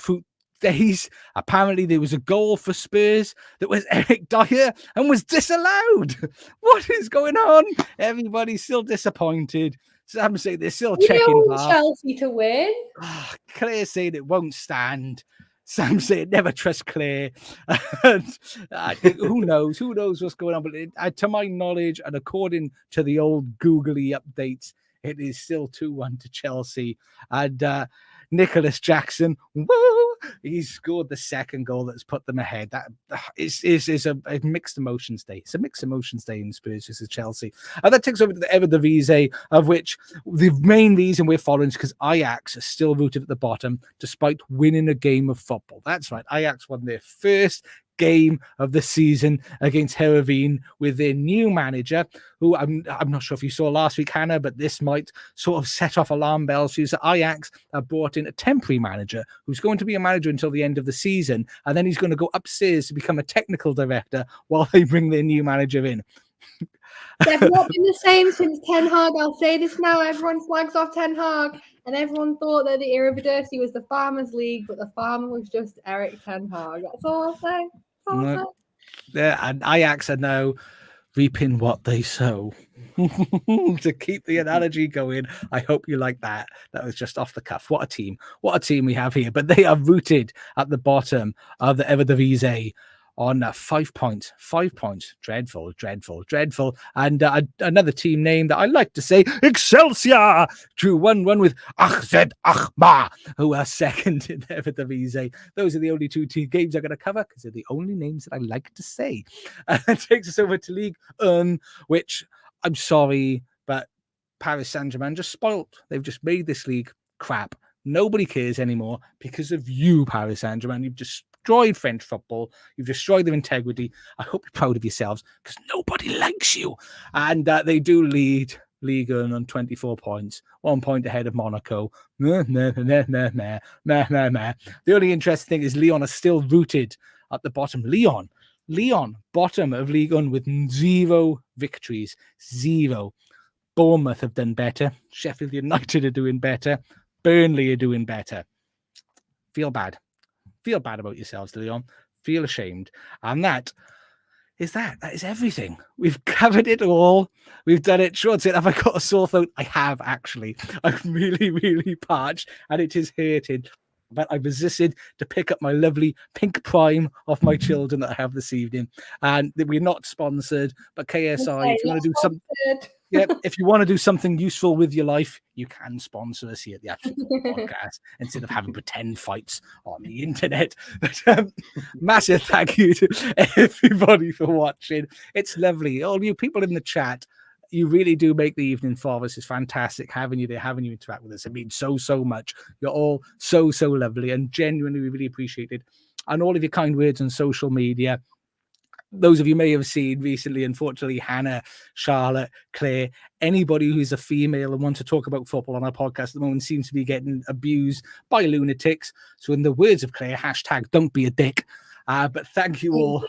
days, apparently there was a goal for Spurs that was Eric Dyer and was disallowed. What is going on? Everybody's still disappointed. Some say they're still You checking don't want VAR. Chelsea to win. Claire saying it won't stand. Sam saying never trust Claire. And, who knows? Who knows what's going on? But to my knowledge, and according to the old googly updates, it is still 2-1 to Chelsea. And Nicholas Jackson, woo, he's scored the second goal that's put them ahead. That is a mixed emotions day. It's a mixed emotions day in Spurs versus Chelsea. And that takes over to the Eredivisie, of which the main reason we're following is because Ajax are still rooted at the bottom despite winning a game of football. That's right. Ajax won their first game of the season against Heerenveen with their new manager, who I'm not sure if you saw last week, Hannah, but this might sort of set off alarm bells. So Ajax have brought in a temporary manager who's going to be a manager until the end of the season, and then he's going to go upstairs to become a technical director while they bring their new manager in. They've not been the same since Ten Hag. I'll say this now. Everyone slags off Ten Hag, and everyone thought that the Eredivisie was the Farmers League, but the farmer was just Eric Ten Hag. That's all I'll say. Yeah, and Ajax are now reaping what they sow. To keep the analogy going, I hope you like that. That was just off the cuff. What a team we have here. But they are rooted at the bottom of the Eredivisie on 5 points. 5 points. Dreadful. And another team name that I like to say, Excelsior, drew 1-1 with AZ Alkmaar, who are second in the Eredivisie. Those are the only two games I'm going to cover because they're the only names that I like to say. It takes us over to Ligue 1, which I'm sorry, but Paris Saint-Germain just spoilt. They've just made this league crap. Nobody cares anymore because of you, Paris Saint-Germain. You've destroyed French football. You've destroyed their integrity. I hope you're proud of yourselves because nobody likes you. And they do lead Liga on 24 points, 1 point ahead of Monaco. The only interesting thing is Lyon are still rooted at the bottom. Lyon, bottom of Ligue 1 with 0 victories. 0. Bournemouth have done better. Sheffield United are doing better. Burnley are doing better. Feel bad about yourselves, Lyon. Feel ashamed. And that is everything. We've covered it all. We've done it. Sean said, have I got a sore throat? I have, actually. I'm really, really parched and it is hurting. But I resisted to pick up my lovely pink prime off my children that I have this evening. And we're not sponsored, but KSI, if you want to do something, if you want to do something useful with your life, you can sponsor us here at the Absolute Podcast instead of having pretend fights on the internet. But massive thank you to everybody for watching. It's lovely. All you people in the chat, you really do make the evening for us. It's fantastic having you there, having you interact with us. It means so much. You're all so lovely and genuinely we really appreciate it. And all of your kind words on social media. Those of you may have seen recently, unfortunately, Hannah, Charlotte, Claire, anybody who's a female and wants to talk about football on our podcast at the moment seems to be getting abused by lunatics. So in the words of Claire, hashtag don't be a dick. But thank you all.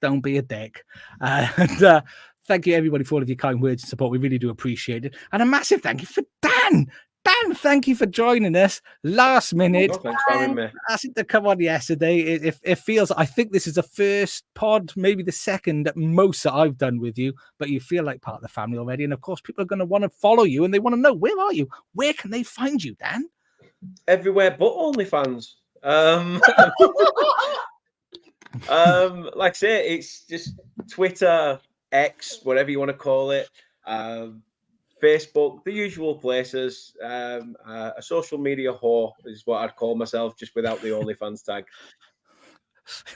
Don't be a dick. And thank you, everybody, for all of your kind words and support. We really do appreciate it. And a massive thank you for Dan. Dan, thank you for joining us last minute. Oh, thanks for having me. Asked to come on yesterday. It feels, I think this is the first pod, maybe the second at most that I've done with you, but you feel like part of the family already. And of course, people are going to want to follow you and they want to know, where are you? Where can they find you, Dan? Everywhere but OnlyFans. Like I say, it's just Twitter, X, whatever you want to call it. Facebook, the usual places. A social media whore is what I'd call myself, just without the OnlyFans tag.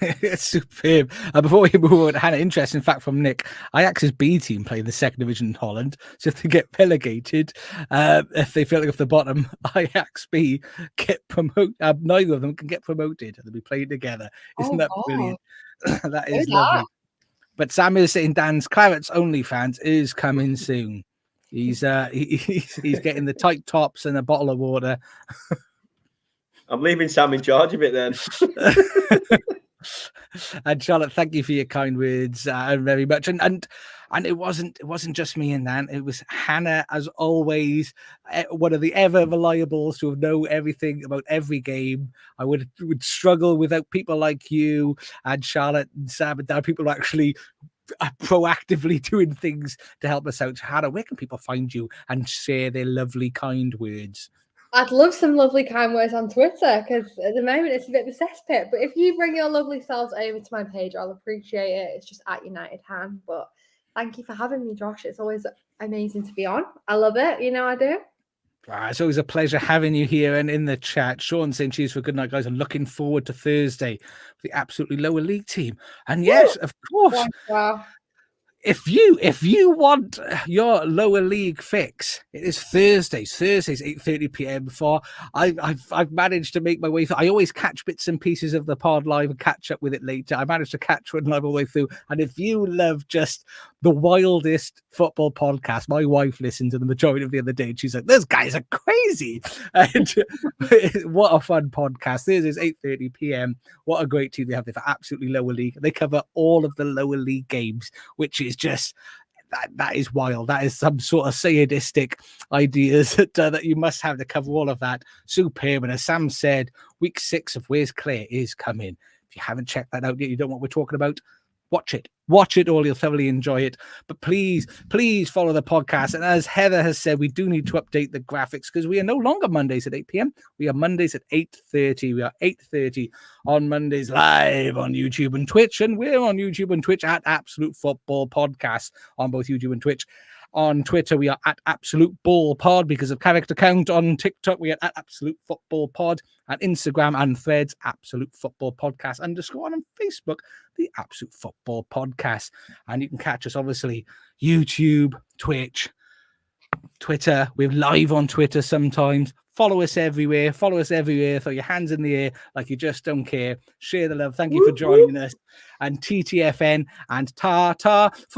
It's superb. Before we move on, Hannah, interesting fact from Nick. Ajax's B team play in the second division in Holland. So if they get relegated, if they feel like off the bottom, Ajax B get promoted. Neither of them can get promoted. They'll be playing together. Isn't that brilliant? That is lovely. But Sam is saying Dan's Clarets OnlyFans is coming soon. He's getting the tight tops and a bottle of water. I'm leaving Sam in charge of it then. And Charlotte, thank you for your kind words very much. And it wasn't just me and Dan. It was Hannah, as always, one of the ever reliables to know everything about every game. I would struggle without people like you and Charlotte and Sam and Dan, people who actually are proactively doing things to help us out. Hannah, where can people find you and share their lovely, kind words? I'd love some lovely kind words on Twitter, because at the moment it's a bit of a cesspit. But if you bring your lovely selves over to my page, I'll appreciate it. It's just at United Han. But thank you for having me, Josh. It's always amazing to be on. I love it. You know I do. It's always a pleasure having you here and in the chat. Sean saying cheers for good night, guys. I'm looking forward to Thursday with the absolutely lower league team. And yes, of course. Wow. If you want your lower league fix, it is Thursdays 8:30 p.m. before I've managed to make my way through. I always catch bits and pieces of the pod live and catch up with it later. I managed to catch one live all the way through. And if you love just the wildest football podcast, my wife listened to the majority of the other day and she's like, "Those guys are crazy." And what a fun podcast. Thursdays 8:30 p.m. What a great team they have there for absolutely lower league. They cover all of the lower league games, which is just that is wild. That is some sort of sadistic ideas that you must have to cover all of that. Superb. And as Sam said, week 6 of Where's Claire is coming. If you haven't checked that out yet, you don't know what we're talking about, watch it all. You'll thoroughly enjoy it. But please follow the podcast. And as Heather has said, we do need to update the graphics because we are no longer Mondays at 8 p.m. We are Mondays at 8:30. We are 8:30 on Mondays live on YouTube and Twitch. And we're on YouTube and Twitch at Absolute Football Podcast on both YouTube and Twitch. On Twitter, we are at Absolute Ball Pod because of character count. On TikTok, we are at Absolute Football Pod. And Instagram and Threads, Absolute Football Podcast _ on Facebook, the Absolute Football Podcast. And you can catch us, obviously, YouTube, Twitch, Twitter. We're live on Twitter sometimes. Follow us everywhere. Throw your hands in the air like you just don't care. Share the love. Thank you for joining us. And TTFN and ta-ta for